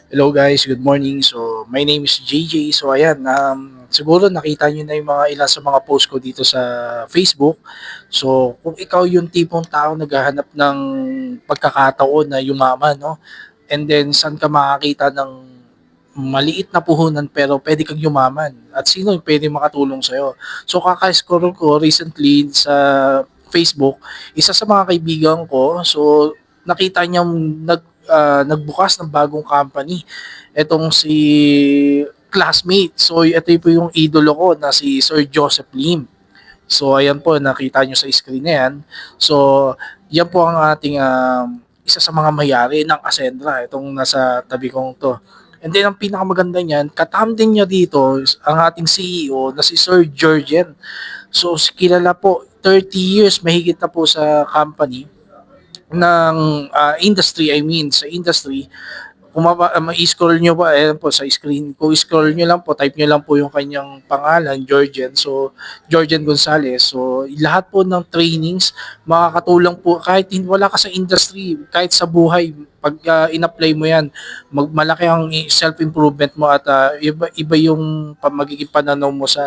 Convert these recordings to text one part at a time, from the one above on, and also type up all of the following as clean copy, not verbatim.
Hello guys, good morning. So, my name is JJ. So, ayan, siguro nakita niyo na yung mga ilan sa mga post ko dito sa Facebook. So, kung ikaw yung tipong tao naghahanap ng pagkakataon na yumaman, no? And then, saan ka makakita ng maliit na puhunan pero pwede kang yumaman? At sino yung pwede makatulong sa'yo? So, kaka-scroll ko recently sa Facebook, isa sa mga kaibigan ko, so nakita niyang nagbukas ng bagong company. Etong si classmate. So ito po yung idolo ko na si Sir Joseph Lim. So ayan po, nakita nyo sa screen na yan. So yan po ang ating isa sa mga mayari ng Ascendra, itong nasa tabi kong to. And then ang pinakamaganda niyan, katam din niya dito ang ating CEO na si Sir Georgian. So kilala po 30 years mahigit na po sa company ng industry, I mean sa industry. Kung ma-scroll nyo pa, ayan po sa screen, kung scroll nyo lang po, type nyo lang po yung kanyang pangalan, Georgian. So, Georgian Gonzalez. So, lahat po ng trainings, makakatulong po, kahit wala ka sa industry, kahit sa buhay, pag in-apply mo yan, malaki ang self-improvement mo at iba yung magiging pananaw mo sa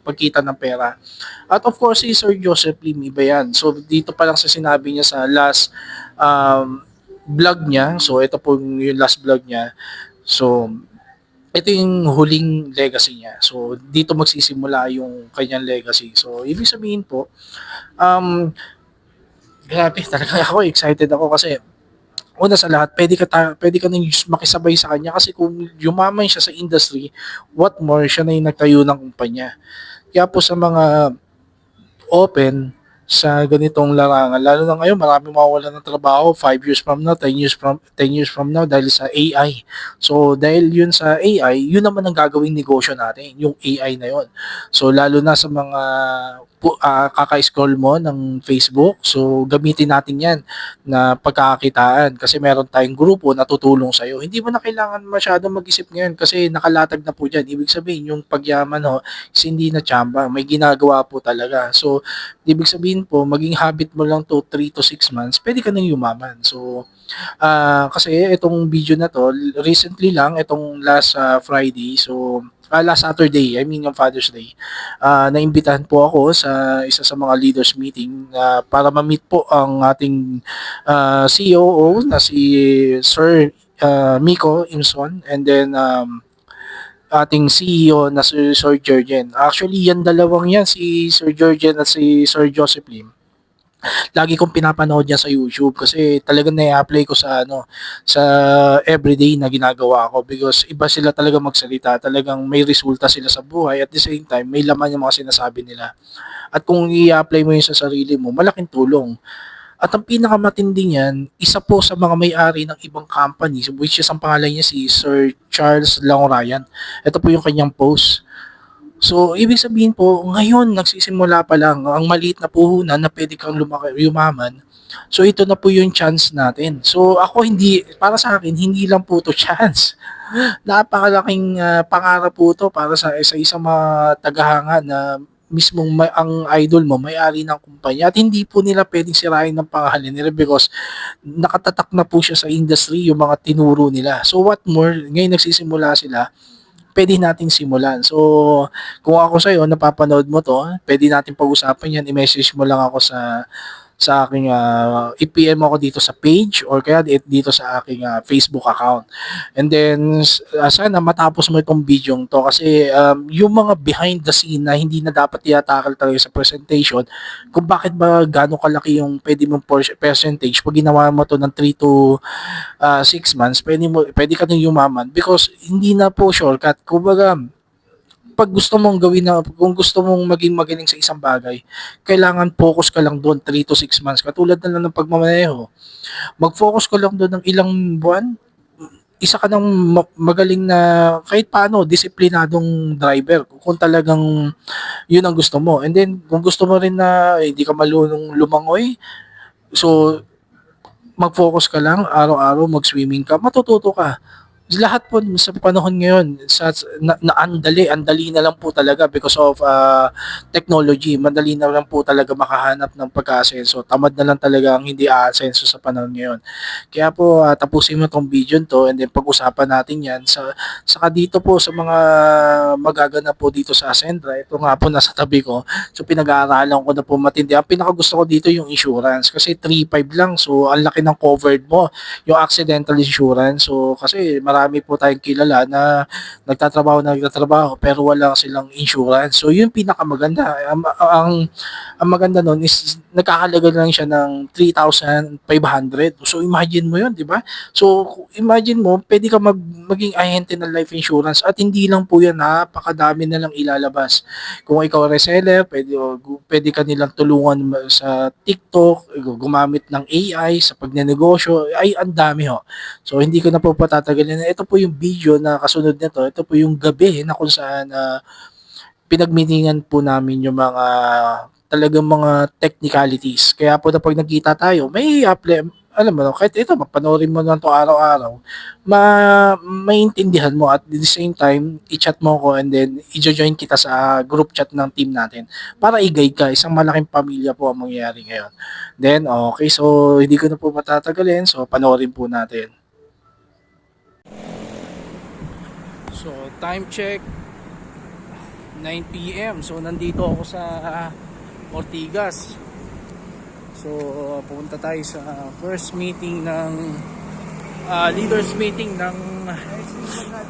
pagkita ng pera. At of course, si Sir Joseph Lim, iba yan. So, dito pa lang sa sinabi niya sa last um, vlog niya. So, ito po yung last vlog niya. So, ito yung huling legacy niya. So, dito magsisimula yung kanyang legacy. So, ibig sabihin po, um, grabe talaga ako, excited ako kasi una sa lahat, pwede ka nang makisabay sa kanya kasi kung yumaman siya sa industry, what more, siya na yung nagtayo ng kumpanya. Kaya po sa mga open sa ganitong larangan. Lalo na ngayon, maraming mawawalan ng trabaho 5 years from now, 10 years from now dahil sa AI. So dahil yun sa AI, yun naman ang gagawing negosyo natin, yung AI na yun. So lalo na sa mga kaka-scroll mo ng Facebook, so gamitin natin yan na pagkakakitaan kasi meron tayong grupo na tutulong sa'yo. Hindi mo na kailangan masyadong mag-isip ngayon kasi nakalatag na po dyan. Ibig sabihin, yung pagyaman ho, is hindi na tsamba. May ginagawa po talaga. So, ibig sabihin po, maging habit mo lang to 3 to 6 months, pwede ka nang yumaman. So, kasi itong video na to, recently lang, itong last Friday, so, last Saturday, I mean yung Father's Day, naimbitahan po ako sa isa sa mga leaders meeting para ma-meet po ang ating COO na si Sir Miko Imson, and then ating CEO na si Sir Jurgen. Actually, yan dalawang yan, si Sir Jurgen at si Sir Joseph Lim, lagi kong pinapanood yan sa YouTube kasi talagang na-apply ko sa sa everyday na ginagawa ko because iba sila talaga magsalita, talagang may resulta sila sa buhay at the same time may laman yung mga sinasabi nila. At kung i-apply mo yun sa sarili mo, malaking tulong. At ang pinakamatindi niyan, isa po sa mga may-ari ng ibang company, which is ang pangalan niya si Sir Charles Langurayan. Ito po yung kanyang post. So, ibig sabihin po, ngayon nagsisimula pa lang ang maliit na puhunan na pwede kang yumaman. So, ito na po yung chance natin. So, ako hindi, para sa akin, hindi lang po to chance. Napakalaking pangarap po to para sa isang mga tagahanga na mismong ang idol mo, may-ari ng kumpanya at hindi po nila pwedeng sirain ng pangalan nila because nakatatak na po siya sa industry, yung mga tinuro nila. So what more, ngayon nagsisimula sila, pwede nating simulan. So, kung ako sa'yo, napapanood mo to, pwede natin pag-usapan yan, i-message mo lang ako sa aking i-PM ako dito sa page or kaya dito sa aking Facebook account. And then sana matapos mo itong video to kasi yung mga behind the scene na hindi na dapat i-tackle talaga sa presentation, kung bakit ba gano'ng kalaki yung pwede mong percentage pag ginawa mo to ng 3 to 6 months, pwede ka nang yumaman because hindi na po shortcut. Kumbaga, pag gusto mong gawin na kung gusto mong maging magaling sa isang bagay, kailangan focus ka lang doon 3 to 6 months. Katulad na lang ng pagmamaneho. Mag-focus ka lang doon ng ilang buwan, isa ka ng magaling na kahit paano disiplinadong driver kung talagang yun ang gusto mo. And then kung gusto mo rin na hindi ka marunong lumangoy, so mag-focus ka lang, araw-araw mag-swimming ka, matututo ka. lahat po sa panahon ngayon andali na lang po talaga because of technology. Madali na lang po talaga makahanap ng pagka-asenso. Tamad na lang talaga ang hindi aasenso sa panahon ngayon. Kaya po tapusin mo tong video to and then pag-usapan natin 'yan saka dito po sa mga magaganap po dito sa Ascendra. Ito nga po nasa tabi ko. So pinag-aaralan ko na po matindi. Ang pinakagusto ko dito yung insurance kasi 3.5 lang. So ang laki ng covered mo yung accidental insurance. So kasi marami po tayong kilala na nagtatrabaho pero wala silang insurance. So yun pinakamaganda. Ang maganda nun is nagkakalaga lang siya ng 3,500. So imagine mo yun, di ba? So imagine mo, pwede ka maging ahente ng life insurance at hindi lang po yan, napakadami na lang ilalabas. Kung ikaw reseller, pwede ka nilang tulungan sa TikTok, gumamit ng AI sa pagnenegosyo, ay ang dami ho. So hindi ko na po patatagalin. Ito po yung video na kasunod nito. Ito po yung gabi na kung saan pinagmitingan po namin yung mga talagang mga technicalities. Kaya po na pag nagkita tayo, may apply, alam mo, kahit ito, mapanoorin mo lang to araw-araw, maintindihan mo at at the same time, i-chat mo ko and then i-join kita sa group chat ng team natin para i-guide ka. Isang malaking pamilya po ang mangyayari ngayon. Then, okay, so hindi ko na po matatagalin, so panoorin po natin. So, time check, 9 p.m. So, nandito ako sa Ortigas. So, pupunta tayo sa first meeting ng leaders meeting ng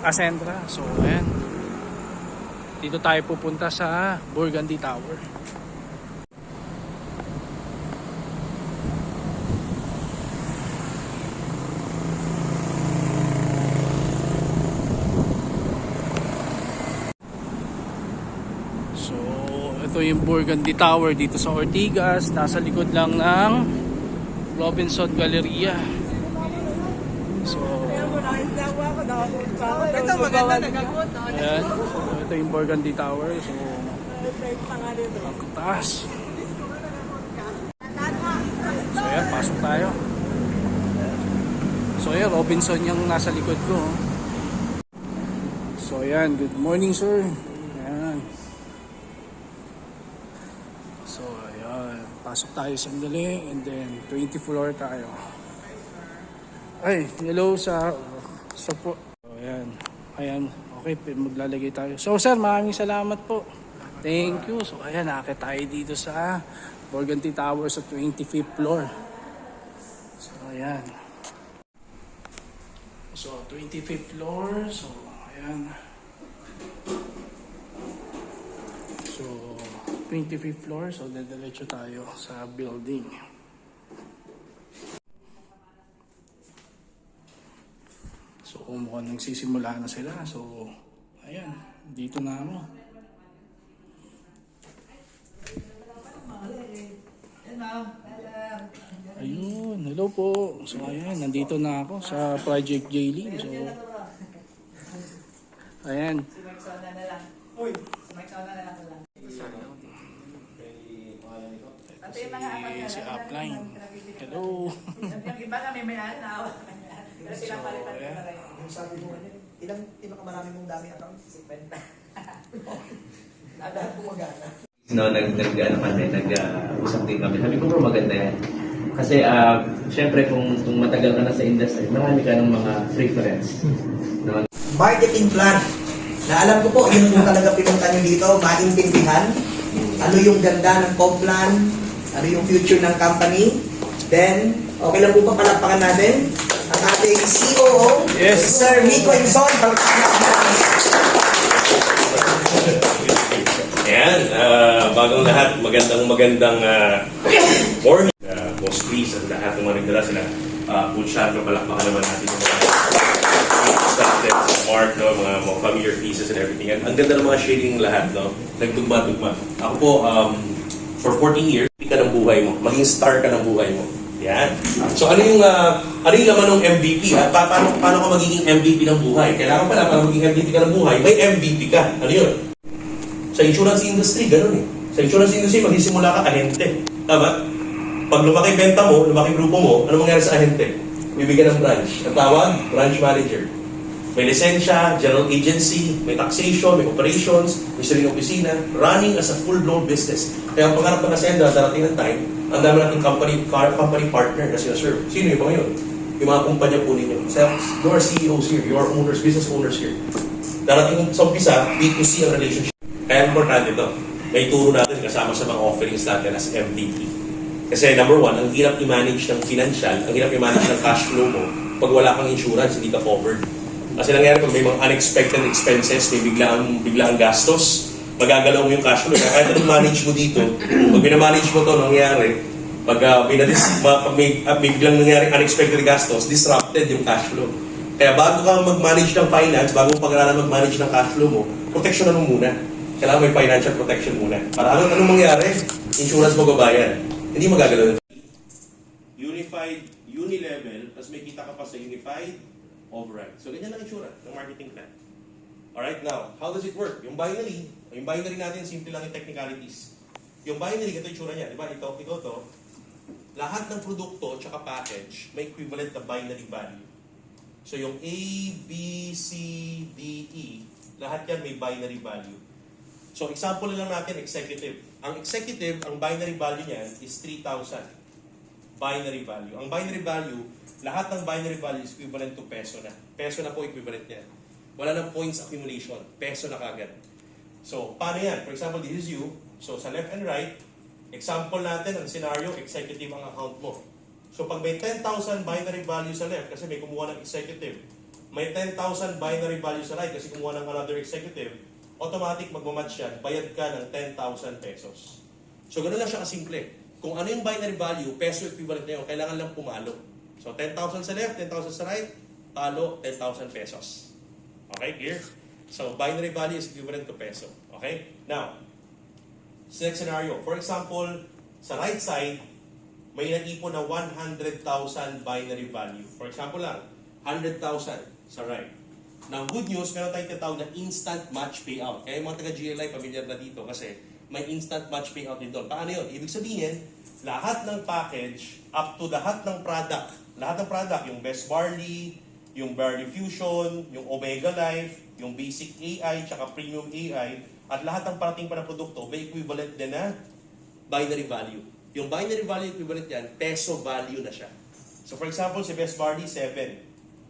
Ascendra. So, ayan. Dito tayo pupunta sa Burgundy Tower. Ito yung Burgundy Tower dito sa Ortigas. Nasa likod lang ng Robinson Galleria. So, Ito maganda nagagot. ayan. So, ito yung Burgundy Tower. So, ang taas. So, ayan. Pasok tayo. So, ayan. Robinson yung nasa likod ko. So, ayan. Good morning, sir. Ayan. So, ayan. Pasok tayo sandali and then 20th floor tayo. Ay, hello sa po. So, ayan. Ayan. Okay, maglalagay tayo. So, sir, maraming salamat po. Thank you. So, ayan. Nakakit tayo dito sa Burgundy Tower sa 25th floor. So, ayan. So, 25th floor. So, ayan. So, 25th floor. So, diretso tayo sa building. So, mukhang nagsisimula na sila. So, ayan. Dito na ako. Ayun. Hello po. So, ayan. Nandito na ako sa Project J-Lin. So, ayan. Si Upline. Hello. Yung iba na may ano. So, ayan. Sabi mo, ilang pinakamarami mong dami account? 50. Nadahan po magana. No, nag-usap din kami. Sabi ko, bro, maganda yan. Kasi, syempre, kung matagal ka na sa industry, marami ka ng mga preference. No? Marketing plan. Na alam ko po, yun po talaga pinunta nyo dito, maintindihan. Ano yung ganda ng comp plan, ano yung future ng company. Then, okay lang po ba palakpakan natin? Ang ating COO, Yes. Sir Nico Inson. Ayan, bagong lahat, magandang morning. Most pleased at lahat ng mga nagdala sila. Punsyado, palakpakan naman natin yung mga staff din, si Mark, no, mga familiar faces and everything. Ang ganda ng mga shading lahat, no? Nagtugma-tugma. Ako po, for 14 years, ka ng buhay mo. Maging star ka ng buhay mo. Yan. So ano yung laman ng MVP? Paano ka magiging MVP ng buhay? Kailangan pala para maging MVP ka ng buhay, may MVP ka. Ano yun? Sa insurance industry, gano'n eh. Sa insurance industry, magsisimula ka ahente. Tama? Pag lumaki benta mo, lumaki grupo mo, ano mangyari sa ahente? Bibigyan ng branch. Ang tawag, branch manager. May lisensya, general agency, may taxation, may operations, may sariling opisina, running as a full-blown business. Kaya ang pangarap ng Hacienda, darating ng time, ang dami nating company partner na sinaserve. Sino yung mga yun? Yung mga kumpanya po ninyo. You are CEOs here, you are owners, business owners here. Darating sa umpisa, B2C ang relationship. Kaya importante ito. May turo natin kasama sa mga offerings natin as MVP. Kasi number one, ang hirap i-manage ng financial, ang hirap i-manage ng cash flow mo pag wala kang insurance, hindi ka covered. Kasi nangyari pag may mga unexpected expenses, may biglaang gastos, magagalaw mo yung cash flow. Kaya kahit anong manage mo dito, pag binamanage mo ito, nangyari, pag may biglang nangyari unexpected gastos, disrupted yung cash flow. Kaya bago ka mag-manage ng finance, bago mo pag-aralan mag-manage ng cash flow mo, protectionan mo muna. Kailangan may financial protection muna. Para anong mangyari? Insurance magbabayad. Hindi magagalaw. Unified, unilevel, tapos may kita ka pa sa unified override. So, ganyan ang itsura ng marketing plan. Alright, now, how does it work? Yung binary natin, simple lang yung technicalities. Yung binary, ito itsura niya. Diba? Ito, lahat ng produkto tsaka package may equivalent na binary value. So, yung A, B, C, D, E, lahat yan may binary value. So, example lang natin, executive. Ang executive, ang binary value niyan is 3,000. Binary value. Ang binary value, lahat ng binary value is equivalent to peso na. Peso na po equivalent niyan. Wala nang points accumulation. Peso na kagad. So, paano yan? For example, this is you. So, sa left and right, example natin, ang scenario, executive ang account mo. So, pag may 10,000 binary value sa left, kasi may kumuha ng executive, may 10,000 binary value sa right, kasi kumuha ng another executive, automatic magmamatch yan, bayad ka ng 10,000 pesos. So, ganoon lang siya kasimple. Kung ano yung binary value, peso equivalent na yun, kailangan lang pumalo. So, 10,000 sa left, 10,000 sa right, talo, 10,000 pesos. Okay, clear? So, binary value is equivalent to peso. Okay? Now, next scenario. For example, sa right side, may nag-ipon na 100,000 binary value. For example lang, 100,000 sa right. Now, good news, meron tayong tinatawag na instant match payout. Kaya yung mga taga-GLI, familiar na dito kasi may instant match payout din doon. Paano yun? Ibig sabihin, lahat ng package, up to lahat ng product, yung Best Barley, yung Barley Fusion, yung Omega Life, yung Basic AI, tsaka Premium AI, at lahat ng parating pa na produkto, may equivalent din na binary value. Yung binary value equivalent yan, peso value na siya. So for example, si Best Barley, 7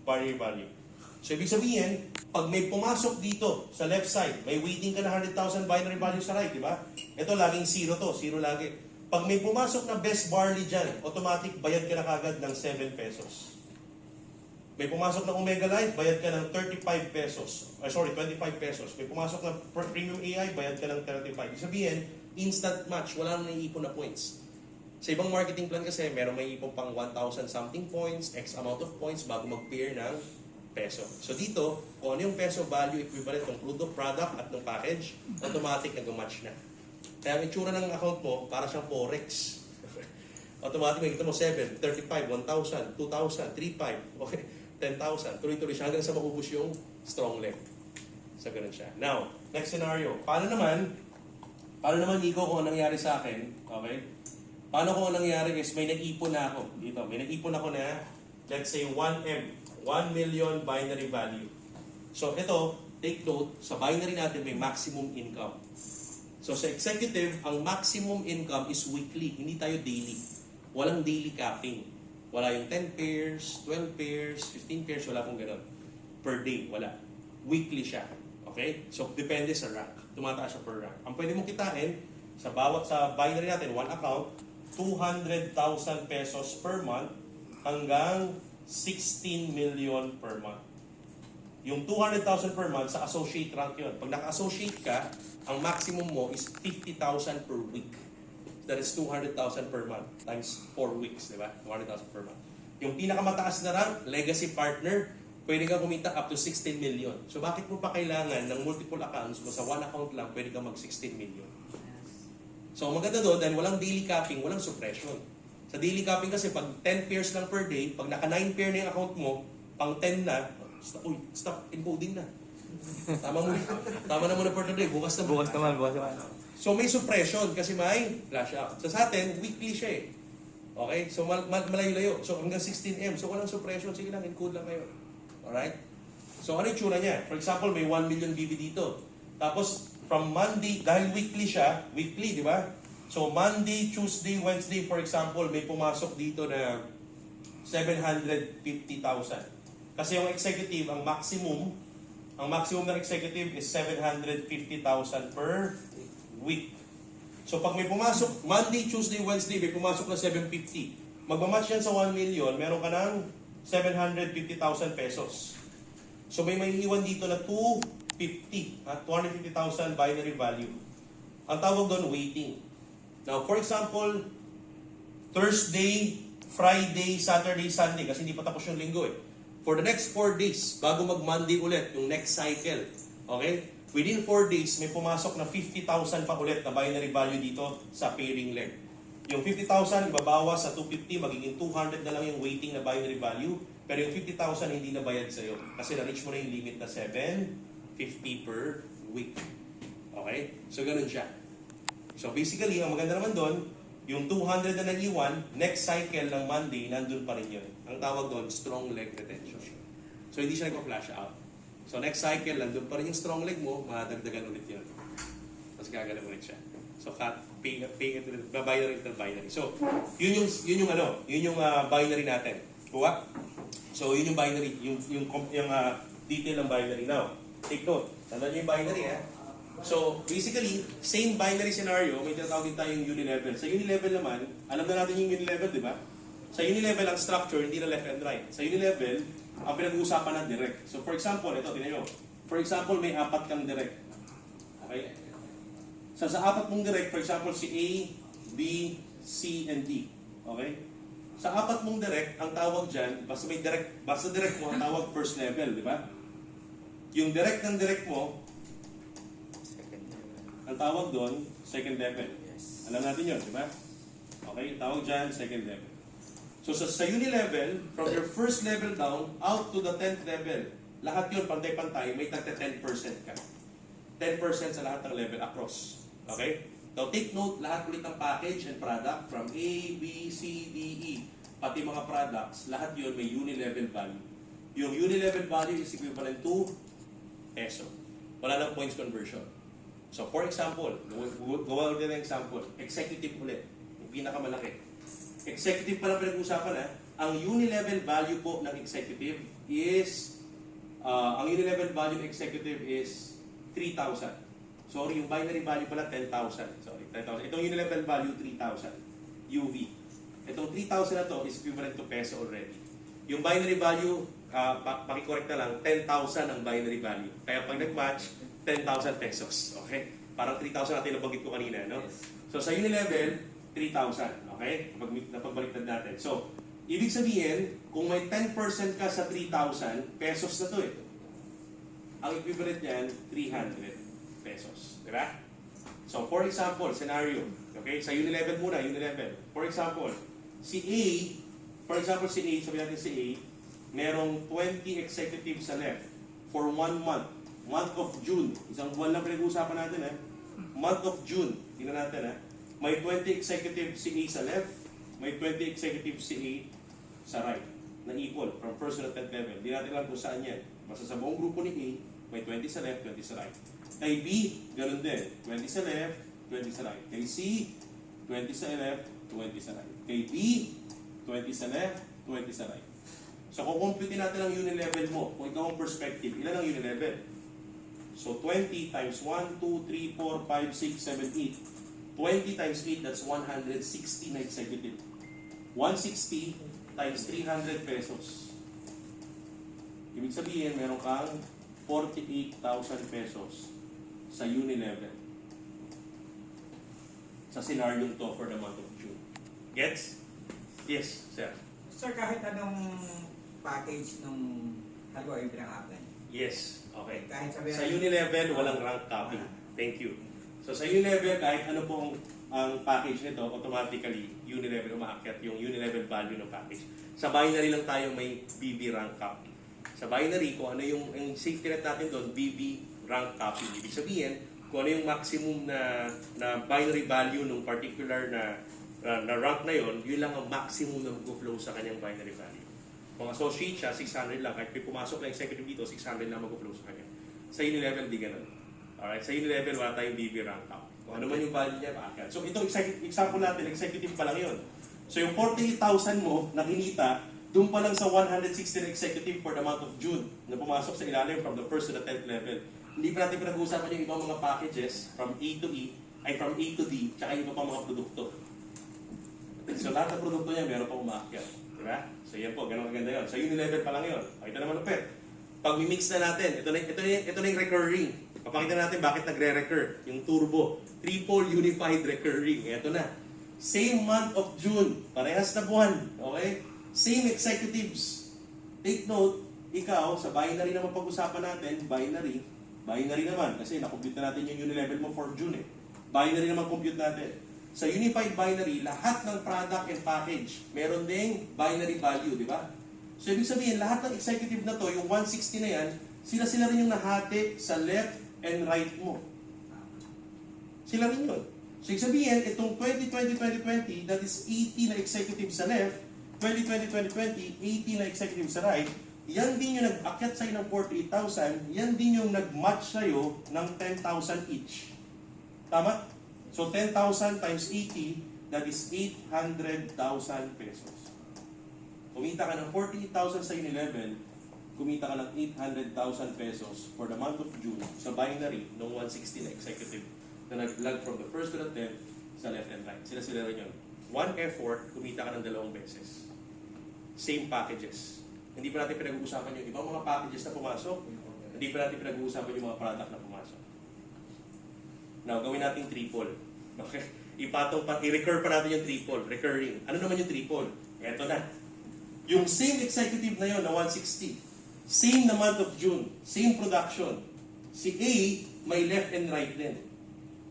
binary value. So ibig sabihin, pag may pumasok dito sa left side, may waiting ka na 100,000 binary value sa right, di ba? Ito laging 0 to, 0 lagi. Pag may pumasok na Best Barley dyan, automatic bayad ka na kagad ng 7 pesos. May pumasok na Omega Life, bayad ka ng 35 pesos. 25 pesos. May pumasok na Premium AI, bayad ka ng 35. Ibig sabihin, instant match, wala nang naiipon na points. Sa ibang marketing plan kasi, meron may ipon pang 1,000 something points, X amount of points bago mag-pair ng peso. So dito, kung ano yung peso value equivalent ng product at ng package, automatic nag-match na. Kaya ang itsura ng account mo, para siyang forex. Automatic, may kita mo 7, 35, 1,000, 2,000, 3,500, okay, 10,000. Tuloy-tuloy siya hanggang sa makubos yung strong leg. So ganun siya. Now, next scenario. Paano naman, Nico, kung anong nangyari sa akin, okay? Paano kung anong nangyari is may nag-ipon na ako dito. May nag-ipon ako na, let's say 1M, 1 million binary value. So ito, take note, sa binary natin may maximum income. So sa executive, ang maximum income is weekly, hindi tayo daily. Walang daily capping. Wala yung 10 pairs, 12 pairs, 15 pairs, wala pong ganun. Per day, wala. Weekly siya. Okay? So depende sa rank. Tumataas siya per rank. Ang pwede mong kitain, sa binary natin, one account, 200,000 pesos per month hanggang 16 million per month. Yung 200,000 per month sa associate rank yun. Pag naka-associate ka, ang maximum mo is 50,000 per week. That is 200,000 per month times 4 weeks, di ba? 200,000 per month. Yung pinakamataas na rank, legacy partner, pwede kang kumita up to 16 million. So bakit mo pa kailangan ng multiple accounts kung sa one account lang pwede kang mag 16 million? So maganda doon dahil walang daily capping, walang suppression. Sa daily capping kasi pag 10 pairs lang per day, pag naka 9 pair na yung account mo, pang 10 na, stop encoding na. Tama na muna for today, bukas naman. So may suppression kasi may flash out. So sa atin, weekly siya eh. Okay? So malayo-layo. So hanggang 16M. So walang suppression. Sige lang, encode lang kayo. Alright? So ano yung tsura niya? For example, may 1 million BV dito. Tapos from Monday, dahil weekly siya, weekly, di ba? So Monday, Tuesday, Wednesday, for example, may pumasok dito na 750,000. Kasi yung executive, ang maximum ng executive is 750,000 per week. So pag may pumasok, Monday, Tuesday, Wednesday, may pumasok na 750. Magmamatch yan sa 1 million, meron ka ng 750,000 pesos. So may iwan dito na 250,000 binary value. Ang tawag doon, waiting. Now, for example, Thursday, Friday, Saturday, Sunday, kasi hindi pa tapos yung linggo eh. For the next 4 days, bago mag-Monday ulit, yung next cycle, okay? Within 4 days, may pumasok na 50,000 pa ulit na binary value dito sa pairing leg. Yung 50,000, ibabawas sa 250, magiging 200 na lang yung waiting na binary value. Pero yung 50,000 hindi na bayad sa'yo. Kasi na-reach mo na yung limit na 750 per week. Okay? So, ganun siya. So, basically, ang maganda naman doon, yung 200 na nag-iwan, next cycle ng Monday, nandun pa rin yun. Ang tawag doon, strong leg retention. So, hindi siya nagpa-flash out. So, next cycle, nandun pa rin yung strong leg mo, madagdagan ulit yun. Tapos gagana ulit siya. So, pay it ulit, binary to binary. So, yun yung binary natin. Kuha? So, yun yung binary, yung detail ng binary. Now, take note. Tandaan nyo yung binary, So, basically, same binary scenario, may tinatawag din tayong unilevel. Sa unilevel naman, alam na natin yung unilevel, di ba? Sa unilevel, ang structure, hindi na left and right. Sa unilevel, ang pinag-uusapan na direct. So, for example, ito, tingnan nyo. For example, may 4 kang direct. Okay? So, sa 4 mong direct, for example, si A, B, C, and D. Okay? Sa 4 mong direct, ang tawag dyan, basta direct mo, ang tawag first level, di ba? Yung direct ng direct mo, ang tawag doon, second level. Alam natin yun, di ba? Okay, tawag dyan, second level. So sa unilevel, from your first level down, out to the 10th level, lahat yun, pantay-pantay, may tagta 10% ka. 10% sa lahat ng level across. Okay? Now take note, lahat ulit ng package and product from A, B, C, D, E, pati mga products, lahat yun may unilevel value. Yung unilevel value is equivalent to peso. Wala lang points conversion. So, for example, gawa ulit ng example, executive ulit, yung pinakamalaki. Executive pala pinag-usapan ang unilevel value po ng executive is, ang unilevel value ng executive is 3,000. Sorry, yung binary value pala 10,000. Sorry, 10,000. Itong unilevel value 3,000. UV. Itong 3,000 na to is equivalent to peso already. Yung binary value, pakicorrect na lang, 10,000 ang binary value. Kaya pag nag-match, 10,000 pesos. Okay? Parang 3,000 natin nabanggit ko kanina, no? Yes. So, sa unilevel, 3,000. Okay? Napagbaliktad natin. So, ibig sabihin, kung may 10% ka sa 3,000, pesos na to eh. Ang equivalent niyan, 300 pesos. Diba? So, for example, scenario. Okay? Sa unilevel muna, unilevel. For example, si sabi natin si A, merong 20 executives sa left for 1 month. Month of June. Isang buwan lang pinag-uusapan natin, Month of June. Tingnan natin, May 20 executives si A sa left, may 20 executives si A sa right. Na equal, from first to 10th level. Hindi natin alam kung saan yan. Basta sa buong grupo ni A, may 20 sa left, 20 sa right. Kay B, ganun din. 20 sa left, 20 sa right. Kay C, 20 sa left, 20 sa right. Kay D, 20 sa left, 20 sa right. So, kung compute natin ang unilevel mo, kung ikaw ang perspective, ilan ang unilevel? So, 20 times 1, 2, 3, 4, 5, 6, 7, 8. 20 times 8, that's 160 na executive. 160 times 300 pesos. Ibig sabihin, meron kang 48,000 pesos sa unilevel. Sa scenario to for the month of June. Gets? Yes, sir. Sir, kahit anong package nung halimbawa yung pinang-apply. Yes. Okay. Kahit sabihin Sa unilevel, walang rank copy. Thank you. So sa unilevel, kahit ano pong ang package nito, automatically unilevel umaakyat yung unilevel value ng package. Sa binary lang tayo may BB rank copy. Sa binary, kung ano yung safety net natin doon, BB rank copy. Ibig sabihin, kung ano yung maximum na binary value ng particular na rank na yon, yun lang ang maximum na mag-flow sa kanyang binary value. Kung associate siya, 600 lang. Kahit may pumasok na executive dito, 600 lang mag-flow sa kanya. Sa Unilevel, di ganun. Alright? Sa Unilevel, wala tayong BB rank up. Kung ano man yung value niya, bakit? So ito, example natin, executive pa lang yun. So yung 48,000 mo na kinita, doon pa lang sa 116 executive for the month of June na pumasok sa ilalim from the 1st to the 10th level. Hindi pa natin pinag-uusapan yung ibang mga packages from A to E, ay from A to D, tsaka yung iba pang mga produkto. So lahat ng produkto niya meron pang umaakyat. Diba? So yan po, ganun kaganda yun. So Unilevel pa lang yun. Pakita naman upet. Pag mimix na natin, ito na yung recurring. Papakita natin bakit nagre-recur. Yung turbo. Triple unified recurring. Ito na. Same month of June. Parehas na buwan. Okay? Same executives. Take note, ikaw, sa binary naman pag-usapan natin, binary naman, kasi nakompute na natin yung Unilevel mo for June eh. Binary naman compute natin. Sa unified binary, lahat ng product and package, meron ding binary value, di ba? So, ibig sabihin, lahat ng executive na to, yung 160 na yan, sila rin yung nahati sa left and right mo. Sila rin yun. So, ibig sabihin, itong 2020-2020, that is 80 na executive sa left, 2020-2020, 80 na executive sa right, yan din yung nag-akyat sa'yo ng 48,000, yan din yung nag-match sa'yo ng 10,000 each. Tama? So, 10,000 times 80, that is 800,000 pesos. Kumita ka ng 48,000 sa Unilevel, kumita ka ng 800,000 pesos for the month of June sa binary ng 160 na executive na nag-lag from the 1st to the 10th sa left and right. Sila rin yun. One effort, kumita ka ng 2 beses. Same packages. Hindi pa natin pinag-uusapan yung ibang mga packages na pumasok. Hindi pa natin pinag-uusapan yung mga product na pumasok. Now, gawin natin triple. Okay? I-recur pa natin yung triple. Recurring. Ano naman yung triple? Eto na. Yung same executive na yun, na 160. Same na month of June. Same production. Si A, may left and right din.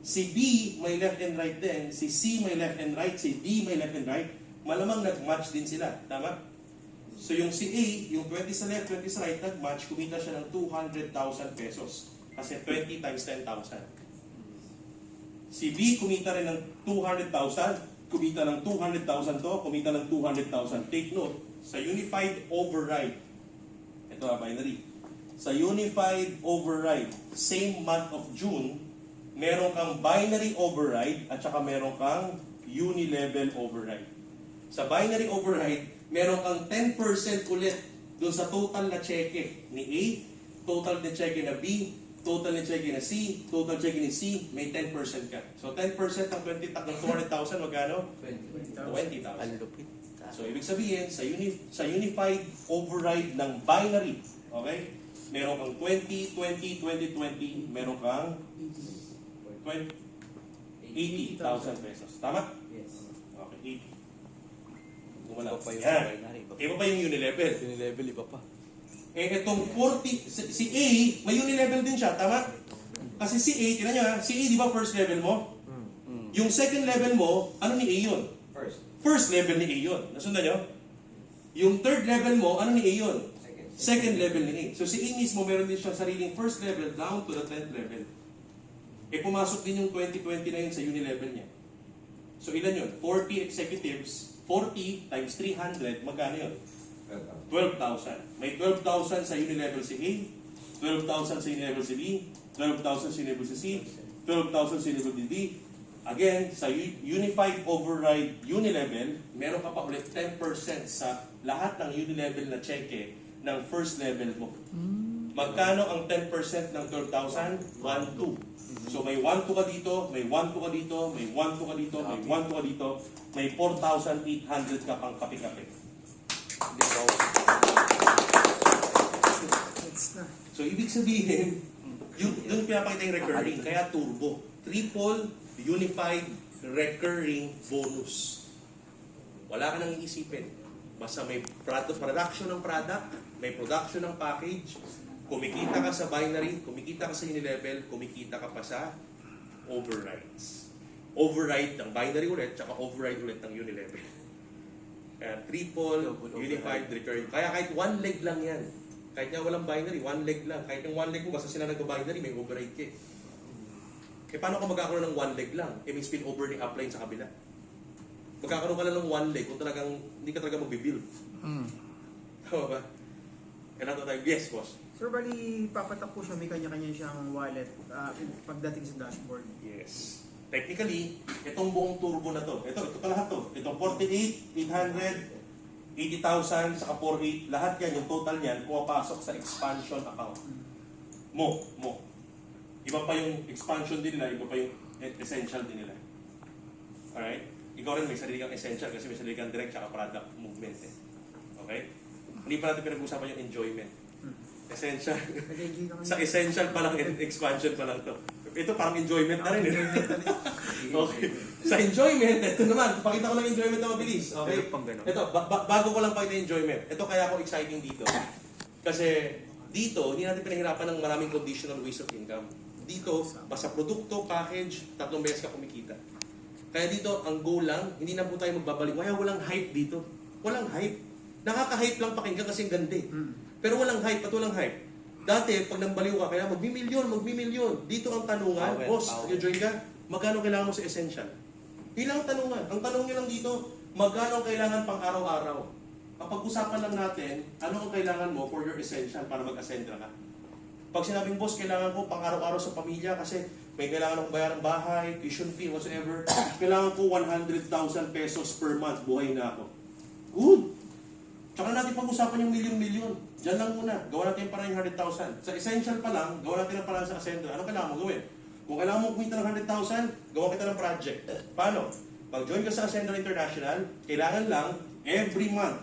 Si B, may left and right din. Si C, may left and right. Si D, may left and right. Malamang nag-match din sila. Tama? So yung si A, yung 20 sa left, 20 sa right, nag-match, kumita siya ng 200,000 pesos. Kasi 20 times 10,000. Si B, kumita rin ng 200,000. Kumita ng 200,000 to, kumita ng 200,000. Take note, sa unified override, ito binary. Sa unified override, same month of June, meron kang binary override at saka meron kang unilevel override. Sa binary override, meron kang 10% ulit doon sa total na cheque ni A, total na cheque na B, total na cheque na C, total cheque ni C, may 10% ka. So 10% ng 200,000, magkano? 20,000. So ibig sabihin, sa unified override ng binary, okay? Meron kang 20, 20, 20, 20, meron kang 80,000 pesos. Tama? Yes. Okay, 80. Wala Iba pa yung yan. binary, Iba pa yung Unilevel. Unilevel, iba pa. Eh, itong 40, si A, may Unilevel din siya, tama? Kasi si A, tingnan nyo ha, si A, di ba first level mo? Yung second level mo, ano ni A yun? First level ni A yun. Nasundan nyo? Yung third level mo, ano ni A yun? Second level ni A. So si A mismo, meron din siyang sariling first level down to the 10th level. Eh, pumasok din yung 2020 na yun sa Unilevel niya. So ilan yun? 40 executives, 40 times 300, magkano yun? 12,000. May 12,000 sa Unilevel si A, 12,000 sa Unilevel si B, 12,000 sa Unilevel si C, 12,000 sa Unilevel si D. Again, sa Unified Override Unilevel, meron ka pa ulit 10% sa lahat ng Unilevel na cheque ng first level mo. Magkano ang 10% ng 12,000? 1,2. So may 1,2 ka dito, may 1,2 ka dito, may 1,2 ka dito, may 1,2 ka dito, may 4,800 ka pang kape-kape. So ibig sabihin, yung pinapakita yung recurring, kaya turbo. Triple unified recurring bonus. Wala ka nang iisipin. Basta may production ng product, may production ng package, kumikita ka sa binary, kumikita ka sa Unilevel, kumikita ka pa sa overrides. Override ng binary ulit, tsaka override ulit ng Unilevel. Kaya triple, unified, recurring. Kaya kahit one leg lang yan. Kahit nga walang binary, one leg lang. Kahit yung one leg mo, basta sila nag-binary, may override ka. Eh paano ka magkakaroon ng one leg lang? Eh may spin over ni upline sa kabila. Magkakaroon ka lang ng one leg kung talagang hindi ka talaga magbibuild. Tama ba? Kailangan tayo, yes, boss. Sir, bali, papatak po siya, may kanya-kanya siyang wallet pagdating sa dashboard. Yes. Technically, itong buong turbo na to, ito pa lahat to. Itong 48, 800, 80,000, saka 48, lahat yan, yung total yan, pumapasok sa expansion account. Mo. Iba pa yung expansion din nila, iba pa yung essential din nila. Alright? Ikaw rin may sarili kang essential kasi may sarili kang direct saka product movement eh. Okay? Hindi pa natin pinag-usapan yung enjoyment. Essential. Nag-IG naman. Sa essential pa lang, expansion pa lang to. Ito parang enjoyment na rin. Okay. Sa enjoyment, ito naman, pakita ko lang enjoyment na mabilis. Okay? Ito, bago ko lang pakita yung enjoyment. Ito kaya ako exciting dito. Kasi dito, hindi natin pinahirapan ng maraming conditional ways of income. Dito, basta produkto, package, 3 beses ka kumikita. Kaya dito, ang goal lang, hindi na po tayo magbabalik. Kaya walang hype dito. Walang hype. Nakaka-hype lang pakinggan kasi ang ganda eh. Pero walang hype, at walang hype. Dati, pag nambaliw ka, kaya magmimilyon. Dito ang tanungan, boss, nag-join ka, magkano kailangan mo sa essential? Yun lang ang tanungan. Ang tanong nyo lang dito, magkano ang kailangan pang araw-araw? Ang pag-usapan lang natin, ano ang kailangan mo for your essential para mag-ascendra ka? Pag sinabing, boss, kailangan ko pang araw-araw sa pamilya kasi may kailangan akong bayar ng bahay, tuition fee, whatsoever. Kailangan ko 100,000 pesos per month, buhay na ako. Good! Tsaka natin pag-usapan yung milyon-milyon. Diyan lang muna. Gawa natin para yung 100,000. Sa essential pa lang, gawa natin ang paraan sa Ascendra. Ano kailangan mo gawin? Kung kailangan mo kumita ng 100,000, gawa kita ng project. Paano? Pag-join ka sa Ascendra International, kailangan lang, every month,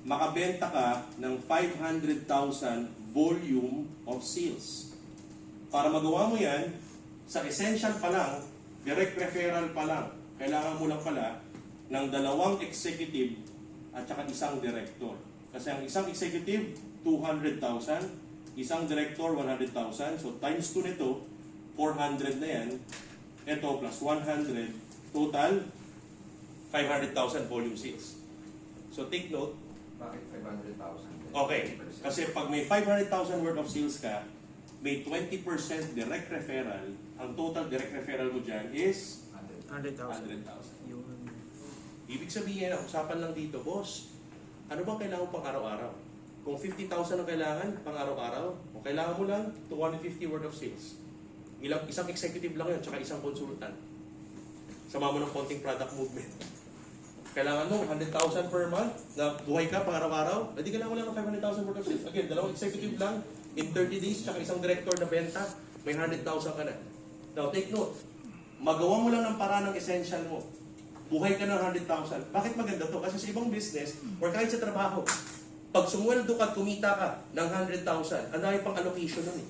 makabenta ka ng 500,000 volume of sales. Para magawa mo yan, sa essential pa lang, direct referral pa lang, kailangan mo lang pala ng 2 executive at saka 1 director. Kasi ang isang executive, 200,000, isang director, 100,000. So times 2 nito, 400 na yan. Ito plus 100, total 500,000 volume sales. So take note. Bakit 500,000? Okay, kasi pag may 500,000 worth of sales ka, may 20% direct referral. Ang total direct referral mo dyan is 100,000. 100,000. Yun. Ibig sabihin, ang usapan lang dito, boss, ano bang kailangan pang araw-araw? Kung 50,000 ang kailangan pang araw-araw, o kailangan mo lang 250 worth of sales. Isang executive lang yun, tsaka isang consultant. Sama mo ng konting product movement. Kailangan mo 100,000 per month na buhay ka pang araw-araw, hindi kailangan mo lang ng 500,000 worth of sales. Again, 2 executive lang, in 30 days, tsaka isang director na benta, may 100,000 ka na. Now, take note, magawa mo lang ng paraan ng essential mo. Buhay ka ng 100,000. Bakit maganda to? Kasi sa ibang business, or kahit sa trabaho, pag sumweldo ka, kumita ka ng 100,000, ang dami pang allocation nun eh.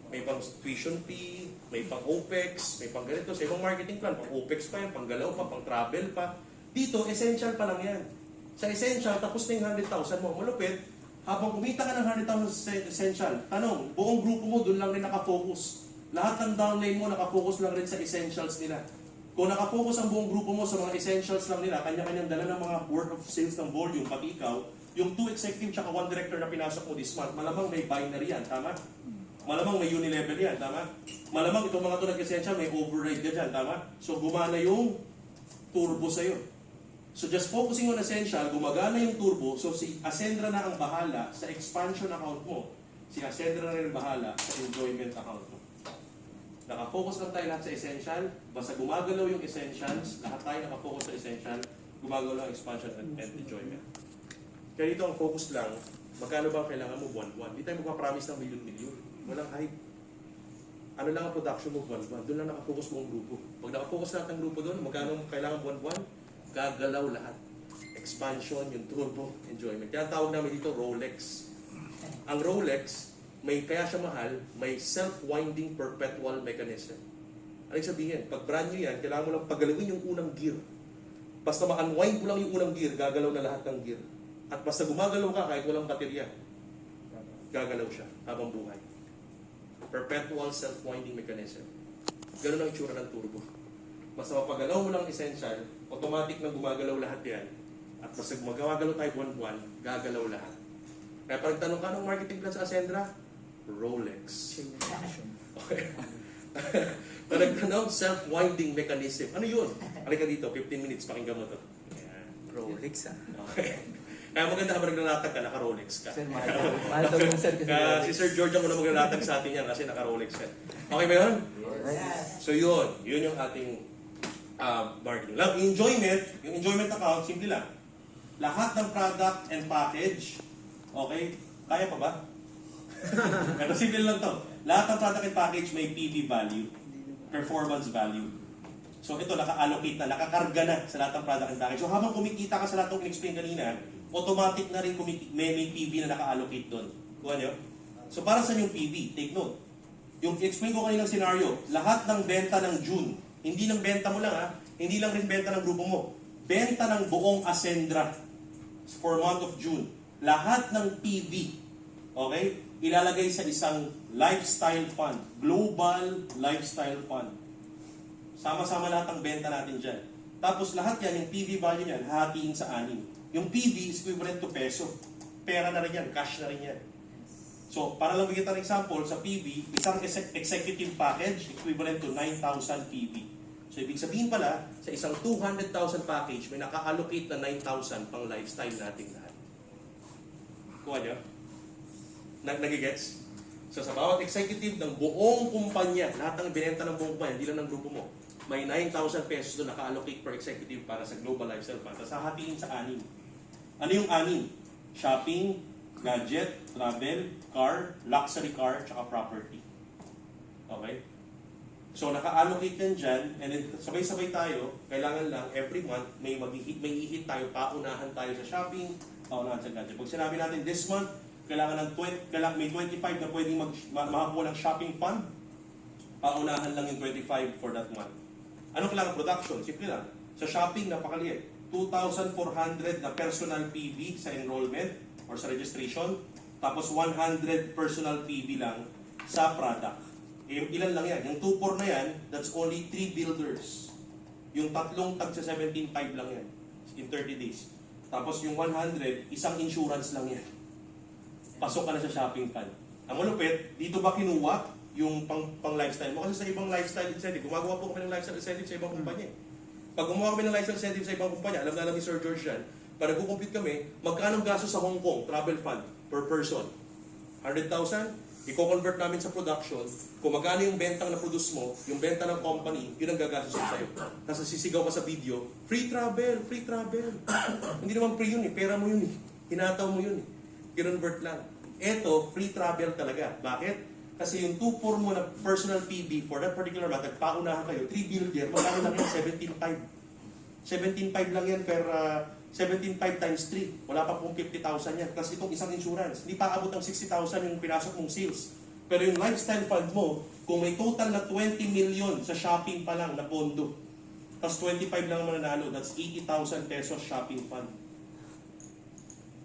May pang tuition fee, may pang OPEX, may pang ganito. Sa ibang marketing plan, pang OPEX pa yan, pang galaw pa, pang travel pa. Dito, essential pa lang yan. Sa essential, tapos na yung 100,000 mo. Malupit, habang kumita ka ng 100,000 sa essential, tanong, buong grupo mo doon lang rin nakafocus. Lahat ng downline mo nakafocus lang rin sa essentials nila. Kung nakafocus ang buong grupo mo sa mga essentials lang nila, kanya-kanyang dala ng mga worth of sales ng volume, pati ikaw, yung 2 executive tsaka 1 director na pinasok mo this month, malamang may binary yan, tama? Malamang may unilevel yan, tama? Malamang itong mga to nag-essential, may override ka dyan, tama? So gumana yung turbo sa'yo. So just focusing on essential, gumagana yung turbo, so si Ascendra na ang bahala sa expansion account mo. Si Ascendra na rin bahala sa enjoyment account mo. Nakafocus lang tayo lahat sa essential, basta gumagalaw yung essentials, lahat tayo nakafocus sa essential, gumagalaw ang expansion and enjoyment. Kaya dito ang focus lang, magkano ba ang kailangan mo buwan-buwan? Hindi tayo magpapromise ng milyon-milyon. Walang hype. Ano lang ang production mo buwan-buwan? Doon lang nakafocus mo ang grupo. Pag nakafocus lahat ng grupo doon, magkano ang kailangan buwan-buwan? Gagalaw lahat. Expansion, yung turbo, enjoyment. Kaya tawag namin dito Rolex. Ang Rolex, kaya siya mahal, may self-winding perpetual mechanism. Ano sabihin? Pag brand new yan, kailangan mo lang pagalawin yung unang gear. Basta ma-unwind mo lang yung unang gear, gagalaw na lahat ng gear. At basta gumagalaw ka kahit walang baterya, gagalaw siya habang buhay. Perpetual self-winding mechanism. Ganun ang itsura ng turbo. Basta mapagalaw mo lang essential, automatic na gumagalaw lahat yan. At basta magagalaw tayo buwan-buwan, gagalaw lahat. Kaya pag tanong ka ng marketing plan sa Ascendra, Rolex. Chain reaction. Okay. Nagtanong, self-winding mechanism. Ano yun? Halika dito, 15 minutes, pakinggan mo to. Ayan. Rolex ah. Okay. Kaya maganda ka maglalatag ka, naka-Rolex ka. Sir, mahal daw yung sir. Kaya si Sir George ang unang maglalatag sa atin yan kasi naka-Rolex ka. Okay ba yun? Yes. So yun yung ating marketing. Lang, yung enjoyment account, simple lang. Lahat ng product and package, okay, kaya pa ba? Pero simple lang to. Lahat ng product and package may PV value, performance value. So ito, naka-allocate na, nakakarga na sa lahat ng product and package. So habang kumikita ka sa lahat ng in-explain kanina, automatic na rin may PV na naka-allocate doon. Kuha nyo? So para sa yung PV, take note. Yung explain ko kaninang scenario, lahat ng benta ng June, hindi lang benta mo lang ha, hindi lang rin benta ng grupo mo, benta ng buong Ascendra for month of June. Lahat ng PV, okay, ilalagay sa isang lifestyle fund, global lifestyle fund. Sama-sama lahat ng benta natin dyan. Tapos lahat yan, yung PV value niyan, hahatiin sa 6. Yung PV is equivalent to peso. Pera na rin yan, cash na rin yan. So, para lang bigyan ng example, sa PV, isang executive package equivalent to 9,000 PV. So, ibig sabihin pala, sa isang 200,000 package, may naka-allocate na 9,000 pang lifestyle nating lahat. Kuha niyo? Nagigets? So, sa bawat executive ng buong kumpanya, lahat ng binenta ng buong kumpanya, hindi lang ng grupo mo, may 9,000 pesos doon naka-allocate per executive para sa Global Lifestyle Fund. Tapos hahatiin sa 6. Ano yung 6? Shopping, gadget, travel, car, luxury car, tsaka property. Okay? So, naka-allocate yan dyan, and then sabay-sabay tayo, kailangan lang, every month, may ihit tayo, paunahan tayo sa shopping, paunahan sa gadget. Pag sinabi natin, this month, kailangan may 25 na pwedeng makakuha ng shopping fund, paunahan lang yung 25 for that month. Ano kailangan production? Simple lang. Sa shopping, napakaliit. 2,400 na personal PV sa enrollment or sa registration, tapos 100 personal PV lang sa product. Ilan lang yan? Yung 2,400 na yan, that's only 3 builders. Yung tatlong tag sa 17,500 lang yan in 30 days. Tapos yung 100, isang insurance lang yan. Pasok ka na sa shopping fund. Ang malupit, dito ba kinuha yung pang lifestyle mo? Kasi sa ibang lifestyle incentive, gumagawa po kami ng lifestyle incentive sa ibang kumpanya. Pag gumawa kami ng lifestyle incentive sa ibang kumpanya, alam na alam ni Sir George yan, para nag-compute kami, magkano gastos sa Hong Kong travel fund per person? 100,000? I-convert namin sa production, kung magkano yung bentang na-produce mo, yung benta ng company, yun ang gagastos ko sa'yo. Tapos sisigaw ka sa video, free travel, free travel. Hindi naman free yun eh, pera mo yun eh. Hinataw mo yun eh. I-convert lang. Eto, free travel talaga. Bakit? Kasi yung 2,400 mo na personal PB for that particular month, nagpaunahan kayo, 3 builder, magkano lang yan? 17,500. 17,500 lang yan per 17,500 times 3. Wala pa pong 50,000 yan. Kasi itong isang insurance, hindi pa abot ng 60,000 yung pinasok mong sales. Pero yung lifestyle fund mo, kung may total na 20 million sa shopping pa lang na pondo, tapos 25 lang mananalo, that's 80,000 pesos shopping fund.